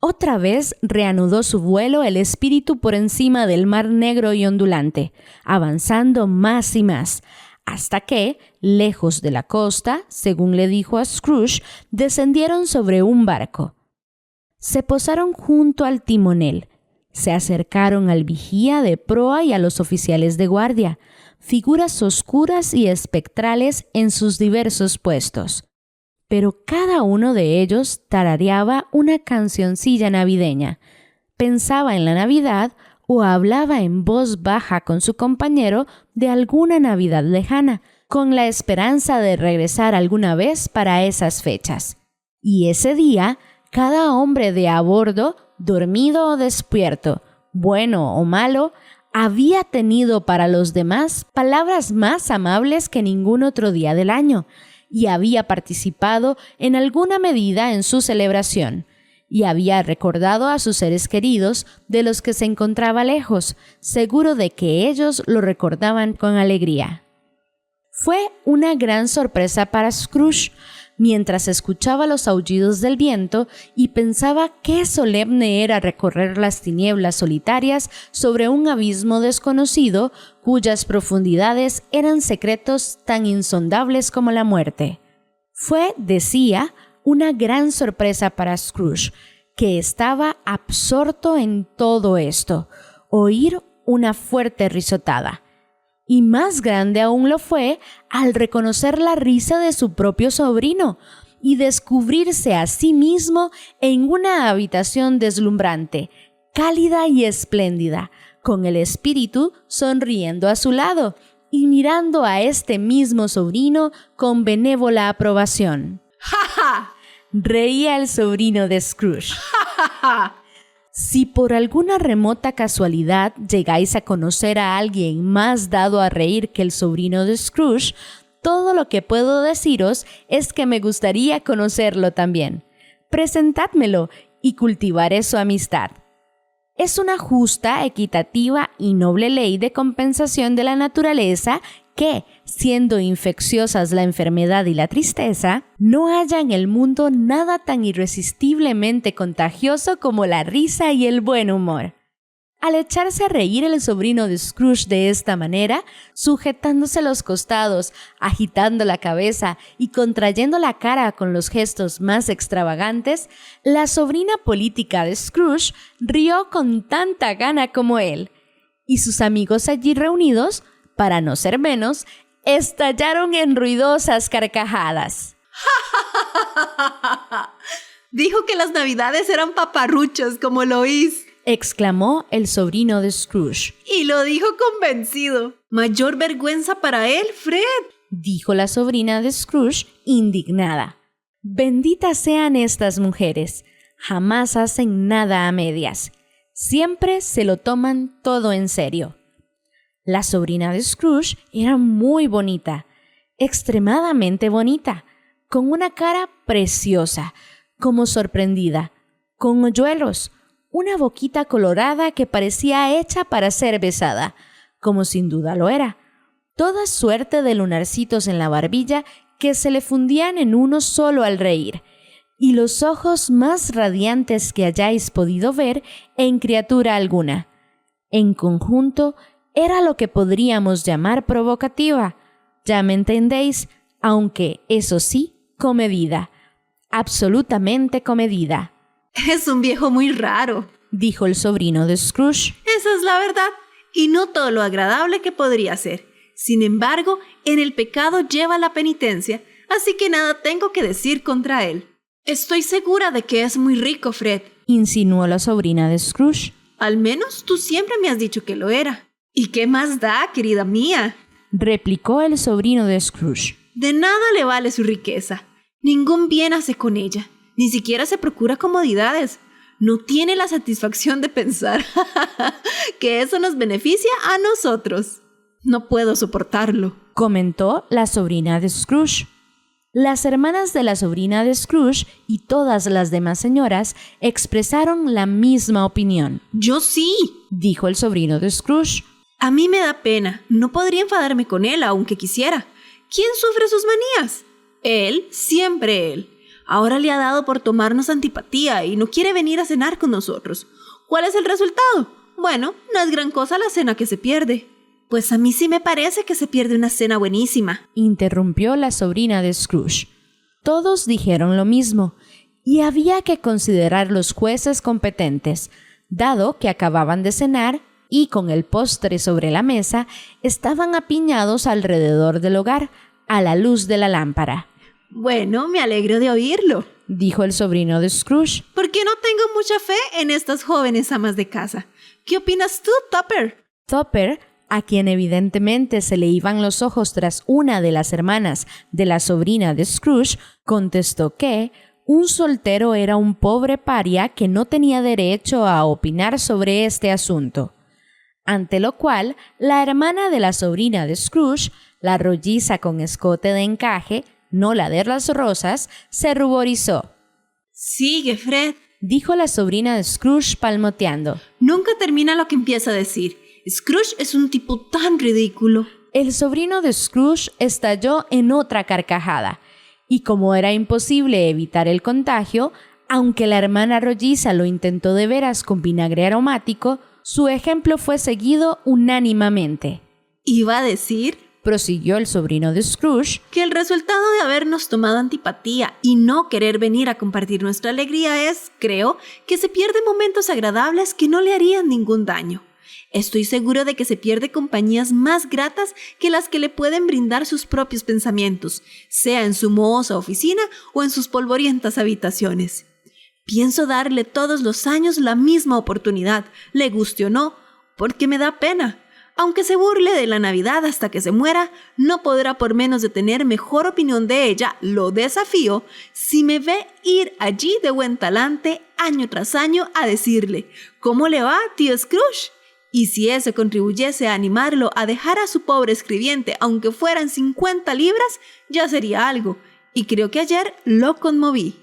Otra vez reanudó su vuelo el espíritu por encima del mar negro y ondulante, avanzando más y más, hasta que, lejos de la costa, según le dijo a Scrooge, descendieron sobre un barco. Se posaron junto al timonel. Se acercaron al vigía de proa y a los oficiales de guardia, figuras oscuras y espectrales en sus diversos puestos. Pero cada uno de ellos tarareaba una cancioncilla navideña, pensaba en la Navidad o hablaba en voz baja con su compañero de alguna Navidad lejana, con la esperanza de regresar alguna vez para esas fechas. Y ese día, cada hombre de a bordo, dormido o despierto, bueno o malo, había tenido para los demás palabras más amables que ningún otro día del año, y había participado en alguna medida en su celebración, y había recordado a sus seres queridos de los que se encontraba lejos, seguro de que ellos lo recordaban con alegría. Fue una gran sorpresa para Scrooge, mientras escuchaba los aullidos del viento y pensaba qué solemne era recorrer las tinieblas solitarias sobre un abismo desconocido cuyas profundidades eran secretos tan insondables como la muerte. Fue, decía, una gran sorpresa para Scrooge, que estaba absorto en todo esto, oír una fuerte risotada. Y más grande aún lo fue al reconocer la risa de su propio sobrino, y descubrirse a sí mismo en una habitación deslumbrante, cálida y espléndida, con el espíritu sonriendo a su lado y mirando a este mismo sobrino con benévola aprobación. ¡Ja, ja! Reía el sobrino de Scrooge. ¡Ja, ja! Si por alguna remota casualidad llegáis a conocer a alguien más dado a reír que el sobrino de Scrooge, todo lo que puedo deciros es que me gustaría conocerlo también. Presentádmelo y cultivaré su amistad. Es una justa, equitativa y noble ley de compensación de la naturaleza que, siendo infecciosas la enfermedad y la tristeza, no haya en el mundo nada tan irresistiblemente contagioso como la risa y el buen humor. Al echarse a reír el sobrino de Scrooge de esta manera, sujetándose los costados, agitando la cabeza y contrayendo la cara con los gestos más extravagantes, la sobrina política de Scrooge rió con tanta gana como él, y sus amigos allí reunidos, para no ser menos, estallaron en ruidosas carcajadas. Dijo que las navidades eran paparruchas, como lo oís, exclamó el sobrino de Scrooge. y lo dijo convencido. Mayor vergüenza para él, Fred. Dijo la sobrina de Scrooge, indignada. Benditas sean estas mujeres. Jamás hacen nada a medias. Siempre se lo toman todo en serio. La sobrina de Scrooge era muy bonita, extremadamente bonita, con una cara preciosa, como sorprendida, con hoyuelos, una boquita colorada que parecía hecha para ser besada, como sin duda lo era, toda suerte de lunarcitos en la barbilla que se le fundían en uno solo al reír, y los ojos más radiantes que hayáis podido ver en criatura alguna. En conjunto, era lo que podríamos llamar provocativa, ya me entendéis, aunque, eso sí, comedida, absolutamente comedida. Es un viejo muy raro, dijo el sobrino de Scrooge. esa es la verdad, y no todo lo agradable que podría ser. Sin embargo, en el pecado lleva la penitencia, así que nada tengo que decir contra él. Estoy segura de que es muy rico, Fred. Insinuó la sobrina de Scrooge. Al menos tú siempre me has dicho que lo era. ¿Y qué más da, querida mía?, replicó el sobrino de Scrooge. De nada le vale su riqueza. Ningún bien hace con ella. Ni siquiera se procura comodidades. No tiene la satisfacción de pensar que eso nos beneficia a nosotros. No puedo soportarlo, comentó la sobrina de Scrooge. Las hermanas de la sobrina de Scrooge y todas las demás señoras expresaron la misma opinión. Yo sí, dijo el sobrino de Scrooge. A mí me da pena. No podría enfadarme con él aunque quisiera. ¿Quién sufre sus manías? Él, siempre él. Ahora le ha dado por tomarnos antipatía y no quiere venir a cenar con nosotros. ¿Cuál es el resultado? Bueno, no es gran cosa la cena que se pierde. Pues a mí sí me parece que se pierde una cena buenísima, interrumpió la sobrina de Scrooge. Todos dijeron lo mismo, y había que considerar los jueces competentes, dado que acababan de cenar y con el postre sobre la mesa estaban apiñados alrededor del hogar, a la luz de la lámpara. Bueno, me alegro de oírlo, dijo el sobrino de Scrooge. Porque no tengo mucha fe en estas jóvenes amas de casa. ¿Qué opinas tú, Topper? Topper, a quien evidentemente se le iban los ojos tras una de las hermanas de la sobrina de Scrooge, contestó que un soltero era un pobre paria que no tenía derecho a opinar sobre este asunto. Ante lo cual, la hermana de la sobrina de Scrooge, la rolliza con escote de encaje, no la de las rosas, se ruborizó. Sigue, Fred, dijo la sobrina de Scrooge palmoteando. Nunca termina lo que empieza a decir. Scrooge es un tipo tan ridículo. El sobrino de Scrooge estalló en otra carcajada, y como era imposible evitar el contagio, aunque la hermana rolliza lo intentó de veras con vinagre aromático, su ejemplo fue seguido unánimemente. Iba a decir, prosiguió el sobrino de Scrooge, que el resultado de habernos tomado antipatía y no querer venir a compartir nuestra alegría es, creo, que se pierden momentos agradables que no le harían ningún daño. Estoy seguro de que se pierde compañías más gratas que las que le pueden brindar sus propios pensamientos, sea en su mohosa oficina o en sus polvorientas habitaciones. Pienso darle todos los años la misma oportunidad, le guste o no, porque me da pena. Aunque se burle de la Navidad hasta que se muera, no podrá por menos de tener mejor opinión de ella, lo desafío, si me ve ir allí de buen talante año tras año a decirle, ¿cómo le va, tío Scrooge? Y si eso contribuyese a animarlo a dejar a su pobre escribiente, aunque fueran 50 libras, ya sería algo. Y creo que ayer lo conmoví.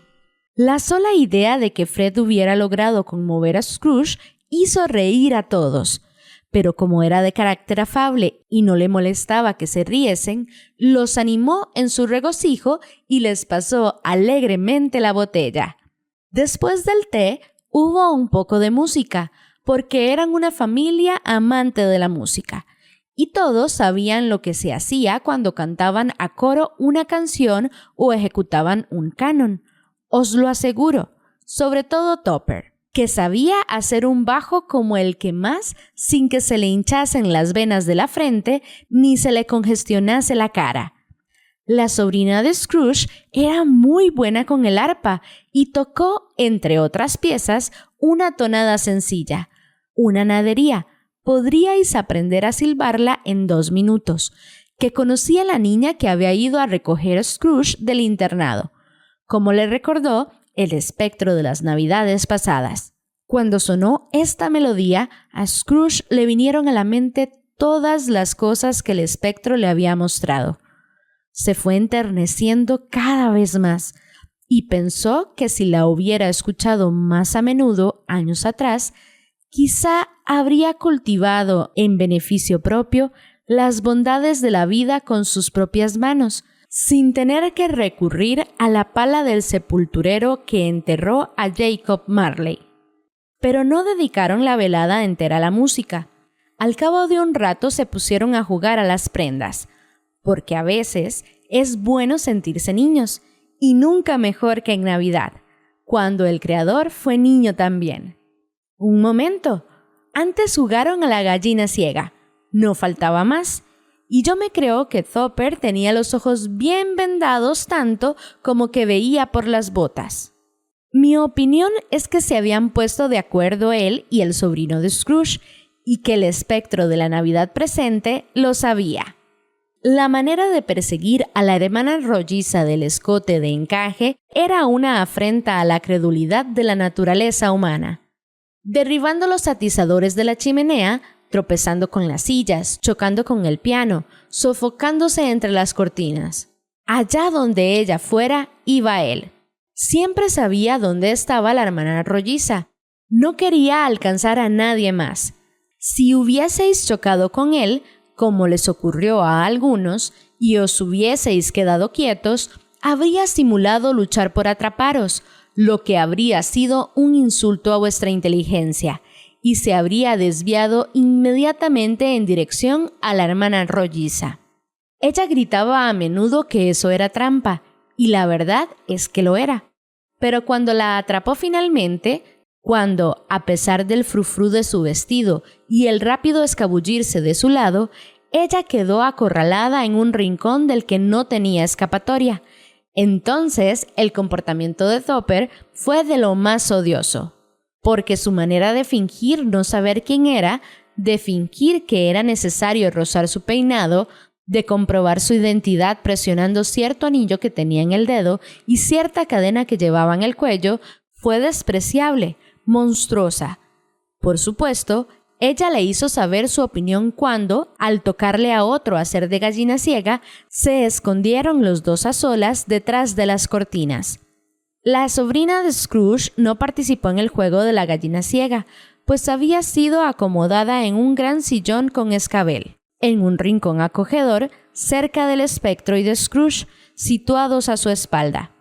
La sola idea de que Fred hubiera logrado conmover a Scrooge hizo reír a todos. Pero como era de carácter afable y no le molestaba que se riesen, los animó en su regocijo y les pasó alegremente la botella. Después del té, hubo un poco de música, porque eran una familia amante de la música, y todos sabían lo que se hacía cuando cantaban a coro una canción o ejecutaban un canon. Os lo aseguro, sobre todo Topper, que sabía hacer un bajo como el que más sin que se le hinchasen las venas de la frente ni se le congestionase la cara. La sobrina de Scrooge era muy buena con el arpa y tocó, entre otras piezas, una tonada sencilla, una nadería. Podríais aprender a silbarla en 2 minutos, que conocía la niña que había ido a recoger a Scrooge del internado, como le recordó el espectro de las Navidades pasadas. Cuando sonó esta melodía, a Scrooge le vinieron a la mente todas las cosas que el espectro le había mostrado. Se fue enterneciendo cada vez más y pensó que si la hubiera escuchado más a menudo, años atrás, quizá habría cultivado en beneficio propio las bondades de la vida con sus propias manos, sin tener que recurrir a la pala del sepulturero que enterró a Jacob Marley. Pero no dedicaron la velada entera a la música. Al cabo de un rato se pusieron a jugar a las prendas, porque a veces es bueno sentirse niños, y nunca mejor que en Navidad, cuando el Creador fue niño también. Un momento, antes jugaron a la gallina ciega, no faltaba más. Y yo me creo que Topper tenía los ojos bien vendados tanto como que veía por las botas. Mi opinión es que se habían puesto de acuerdo él y el sobrino de Scrooge, y que el espectro de la Navidad presente lo sabía. La manera de perseguir a la hermana rolliza del escote de encaje era una afrenta a la credulidad de la naturaleza humana. Derribando los atizadores de la chimenea, tropezando con las sillas, chocando con el piano, sofocándose entre las cortinas. Allá donde ella fuera, iba él. Siempre sabía dónde estaba la hermana rolliza. No quería alcanzar a nadie más. Si hubieseis chocado con él, como les ocurrió a algunos, y os hubieseis quedado quietos, habría simulado luchar por atraparos, lo que habría sido un insulto a vuestra inteligencia, y se habría desviado inmediatamente en dirección a la hermana rolliza. Ella gritaba a menudo que eso era trampa, y la verdad es que lo era. Pero cuando la atrapó finalmente, cuando, a pesar del frufrú de su vestido y el rápido escabullirse de su lado, ella quedó acorralada en un rincón del que no tenía escapatoria, entonces el comportamiento de Topper fue de lo más odioso. Porque su manera de fingir no saber quién era, de fingir que era necesario rozar su peinado, de comprobar su identidad presionando cierto anillo que tenía en el dedo y cierta cadena que llevaba en el cuello, fue despreciable, monstruosa. Por supuesto, ella le hizo saber su opinión cuando, al tocarle a otro hacer de gallina ciega, se escondieron los dos a solas detrás de las cortinas. La sobrina de Scrooge no participó en el juego de la gallina ciega, pues había sido acomodada en un gran sillón con escabel, en un rincón acogedor cerca del espectro y de Scrooge, situados a su espalda.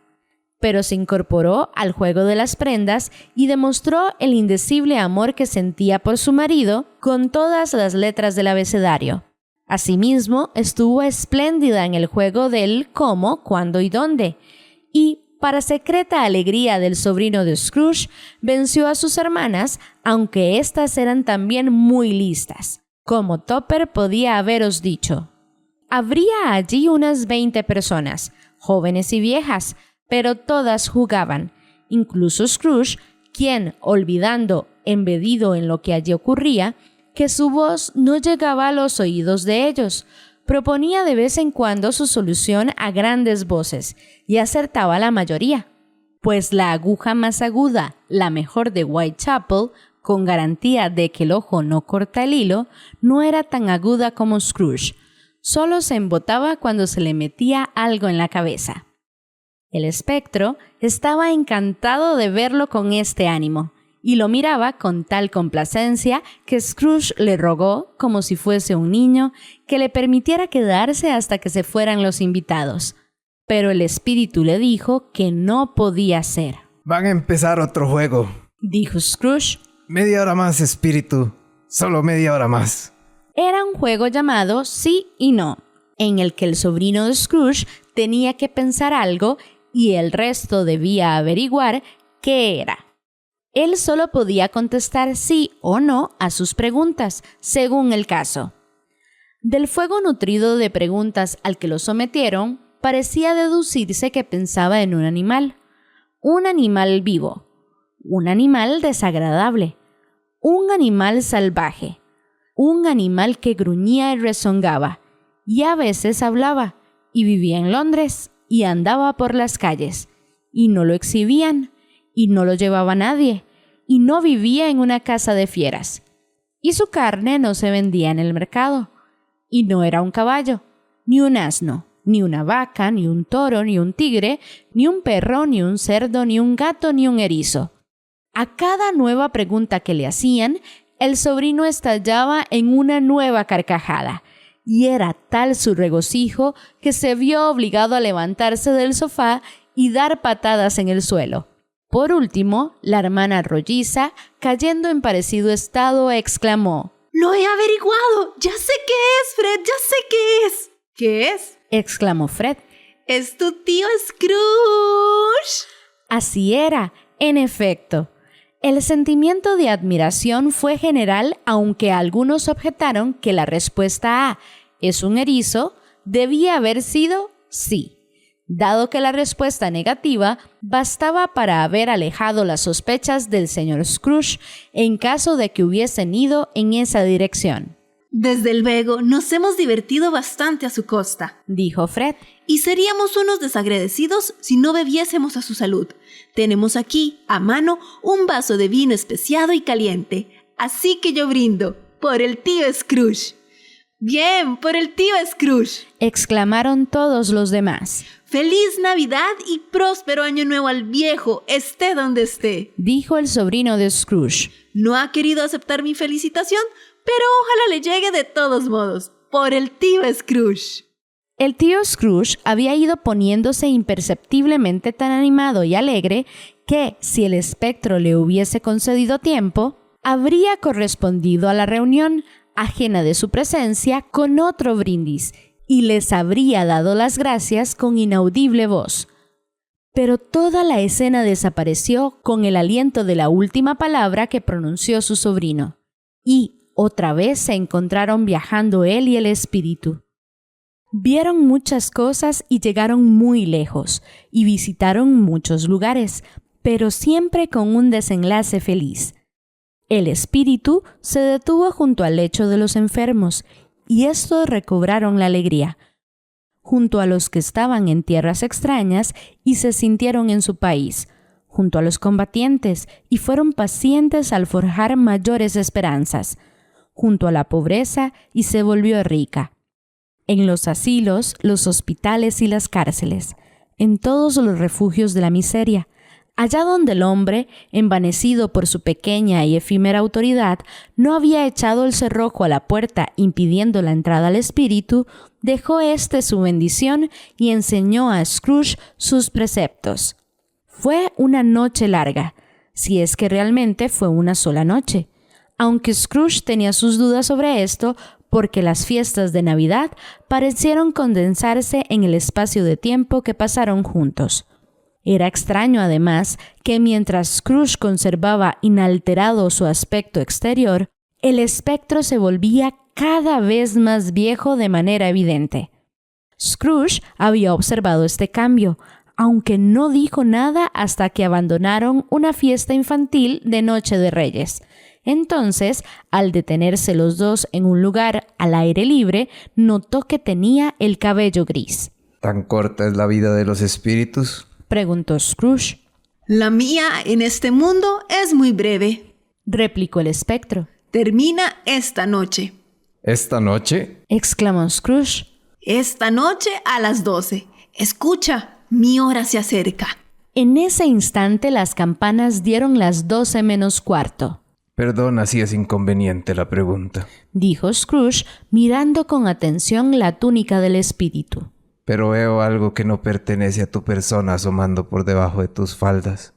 Pero se incorporó al juego de las prendas y demostró el indecible amor que sentía por su marido con todas las letras del abecedario. Asimismo, estuvo espléndida en el juego del cómo, cuándo y dónde, y para secreta alegría del sobrino de Scrooge, venció a sus hermanas, aunque éstas eran también muy listas. Como Topper podía haberos dicho. Habría allí unas 20 personas, jóvenes y viejas, pero todas jugaban, incluso Scrooge, quien, olvidando, embedido en lo que allí ocurría, que su voz no llegaba a los oídos de ellos, proponía de vez en cuando su solución a grandes voces y acertaba la mayoría, pues la aguja más aguda, la mejor de Whitechapel, con garantía de que el ojo no corta el hilo, no era tan aguda como Scrooge, solo se embotaba cuando se le metía algo en la cabeza. El espectro estaba encantado de verlo con este ánimo, y lo miraba con tal complacencia que Scrooge le rogó, como si fuese un niño, que le permitiera quedarse hasta que se fueran los invitados. Pero el espíritu le dijo que no podía ser. Van a empezar otro juego, Dijo Scrooge. Media hora más, espíritu. Solo media hora más. Era un juego llamado Sí y No, en el que el sobrino de Scrooge tenía que pensar algo y el resto debía averiguar qué era. Él solo podía contestar sí o no a sus preguntas, según el caso. Del fuego nutrido de preguntas al que lo sometieron, parecía deducirse que pensaba en un animal vivo, un animal desagradable, un animal salvaje, un animal que gruñía y rezongaba, y a veces hablaba, y vivía en Londres, y andaba por las calles, y no lo exhibían, y no lo llevaba nadie, y no vivía en una casa de fieras, y su carne no se vendía en el mercado, y no era un caballo, ni un asno, ni una vaca, ni un toro, ni un tigre, ni un perro, ni un cerdo, ni un gato, ni un erizo. A cada nueva pregunta que le hacían, el sobrino estallaba en una nueva carcajada, y era tal su regocijo que se vio obligado a levantarse del sofá y dar patadas en el suelo. Por último, la hermana rolliza, cayendo en parecido estado, exclamó: ¡Lo he averiguado! ¡Ya sé qué es, Fred! ¡Ya sé qué es! ¿Qué es? Exclamó Fred. ¡Es tu tío Scrooge! Así era, en efecto. El sentimiento de admiración fue general, aunque algunos objetaron que la respuesta a ¿es un erizo? Debía haber sido sí, dado que la respuesta negativa bastaba para haber alejado las sospechas del señor Scrooge en caso de que hubiesen ido en esa dirección. Desde luego, nos hemos divertido bastante a su costa, Dijo Fred. y seríamos unos desagradecidos si no bebiésemos a su salud. Tenemos aquí, a mano, un vaso de vino especiado y caliente, así que yo brindo por el tío Scrooge. ¡Bien, por el tío Scrooge! Exclamaron todos los demás. ¡Feliz Navidad y próspero Año Nuevo al viejo, esté donde esté! Dijo el sobrino de Scrooge. No ha querido aceptar mi felicitación, pero ojalá le llegue de todos modos, por el tío Scrooge. El tío Scrooge había ido poniéndose imperceptiblemente tan animado y alegre que, si el espectro le hubiese concedido tiempo, habría correspondido a la reunión, ajena de su presencia, con otro brindis, y les habría dado las gracias con inaudible voz. Pero toda la escena desapareció con el aliento de la última palabra que pronunció su sobrino, y otra vez se encontraron viajando él y el espíritu. Vieron muchas cosas y llegaron muy lejos, y visitaron muchos lugares, pero siempre con un desenlace feliz. El espíritu se detuvo junto al lecho de los enfermos, y estos recobraron la alegría, junto a los que estaban en tierras extrañas y se sintieron en su país, junto a los combatientes y fueron pacientes al forjar mayores esperanzas, junto a la pobreza y se volvió rica. En los asilos, los hospitales y las cárceles, en todos los refugios de la miseria, allá donde el hombre, envanecido por su pequeña y efímera autoridad, no había echado el cerrojo a la puerta impidiendo la entrada al espíritu, dejó éste su bendición y enseñó a Scrooge sus preceptos. Fue una noche larga, si es que realmente fue una sola noche, aunque Scrooge tenía sus dudas sobre esto, porque las fiestas de Navidad parecieron condensarse en el espacio de tiempo que pasaron juntos. Era extraño, además, que mientras Scrooge conservaba inalterado su aspecto exterior, el espectro se volvía cada vez más viejo de manera evidente. Scrooge había observado este cambio, aunque no dijo nada hasta que abandonaron una fiesta infantil de Noche de Reyes. Entonces, al detenerse los dos en un lugar al aire libre, notó que tenía el cabello gris. ¿Tan corta es la vida de los espíritus?, preguntó Scrooge. La mía en este mundo es muy breve, replicó el espectro. Termina esta noche. ¿Esta noche?, exclamó Scrooge. Esta noche a las 12. Escucha, mi hora se acerca. En ese instante las campanas dieron las 12 menos cuarto. Perdona si es inconveniente la pregunta, dijo Scrooge, mirando con atención la túnica del espíritu. Pero veo algo que no pertenece a tu persona asomando por debajo de tus faldas.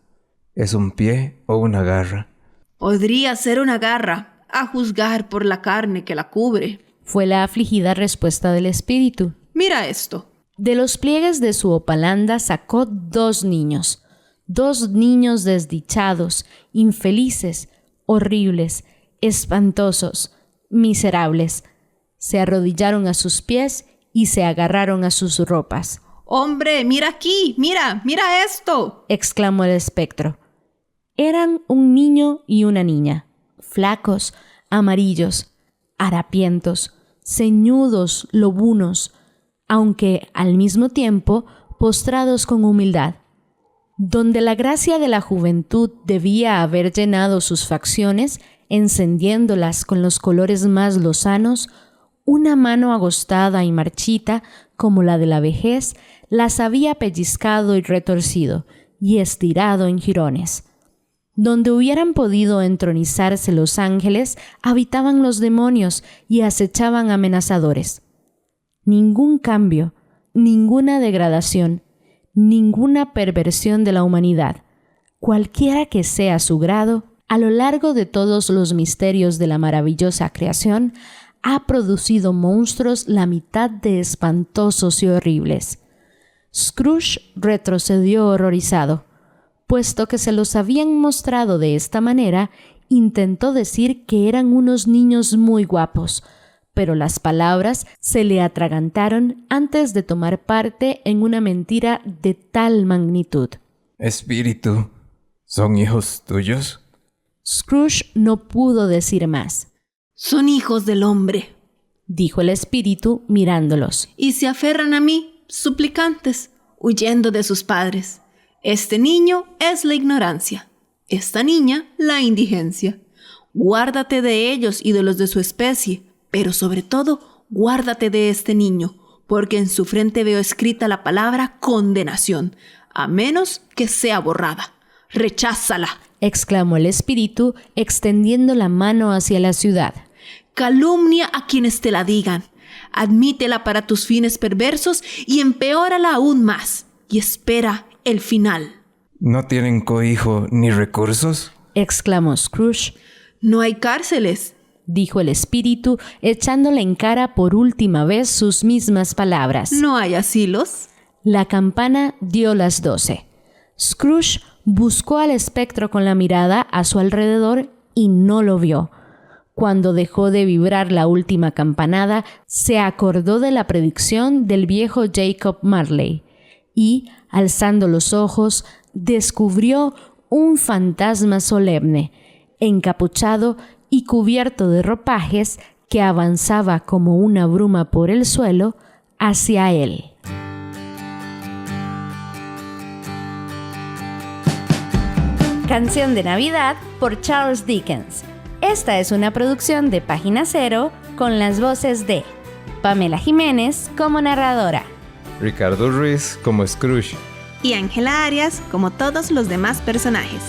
¿Es un pie o una garra? Podría ser una garra, a juzgar por la carne que la cubre, fue la afligida respuesta del espíritu. Mira esto. De los pliegues de su hopalanda sacó 2 niños. 2 niños desdichados, infelices, horribles, espantosos, miserables. Se arrodillaron a sus pies y se agarraron a sus ropas. ¡Hombre, mira aquí! ¡Mira esto!, exclamó el espectro. Eran un niño y una niña, flacos, amarillos, harapientos, ceñudos, lobunos, aunque al mismo tiempo postrados con humildad. Donde la gracia de la juventud debía haber llenado sus facciones, encendiéndolas con los colores más lozanos, una mano agostada y marchita, como la de la vejez, las había pellizcado y retorcido, y estirado en jirones. Donde hubieran podido entronizarse los ángeles, habitaban los demonios y acechaban amenazadores. Ningún cambio, ninguna degradación, ninguna perversión de la humanidad, cualquiera que sea su grado, a lo largo de todos los misterios de la maravillosa creación, ha producido monstruos la mitad de espantosos y horribles. Scrooge retrocedió horrorizado. Puesto que se los habían mostrado de esta manera, intentó decir que eran unos niños muy guapos, pero las palabras se le atragantaron antes de tomar parte en una mentira de tal magnitud. Espíritu, ¿son hijos tuyos? Scrooge no pudo decir más. Son hijos del hombre, dijo el espíritu mirándolos. Y se aferran a mí, suplicantes, huyendo de sus padres. Este niño es la ignorancia, esta niña la indigencia. Guárdate de ellos y de los de su especie, pero sobre todo, guárdate de este niño, porque en su frente veo escrita la palabra condenación, a menos que sea borrada. ¡Recházala!, exclamó el espíritu, extendiendo la mano hacia la ciudad. Calumnia a quienes te la digan. Admítela para tus fines perversos y empeórala aún más. Y espera el final. ¿No tienen cobijo ni recursos?, exclamó Scrooge. No hay cárceles, dijo el espíritu, echándole en cara por última vez sus mismas palabras. No hay asilos. La campana dio las 12. Scrooge buscó al espectro con la mirada a su alrededor y no lo vio. Cuando dejó de vibrar la última campanada, se acordó de la predicción del viejo Jacob Marley y, alzando los ojos, descubrió un fantasma solemne, encapuchado y cubierto de ropajes, que avanzaba como una bruma por el suelo hacia él. Canción de Navidad por Charles Dickens. Esta es una producción de Página Cero con las voces de Pamela Jiménez como narradora, Ricardo Ruiz como Scrooge y Ángela Arias como todos los demás personajes.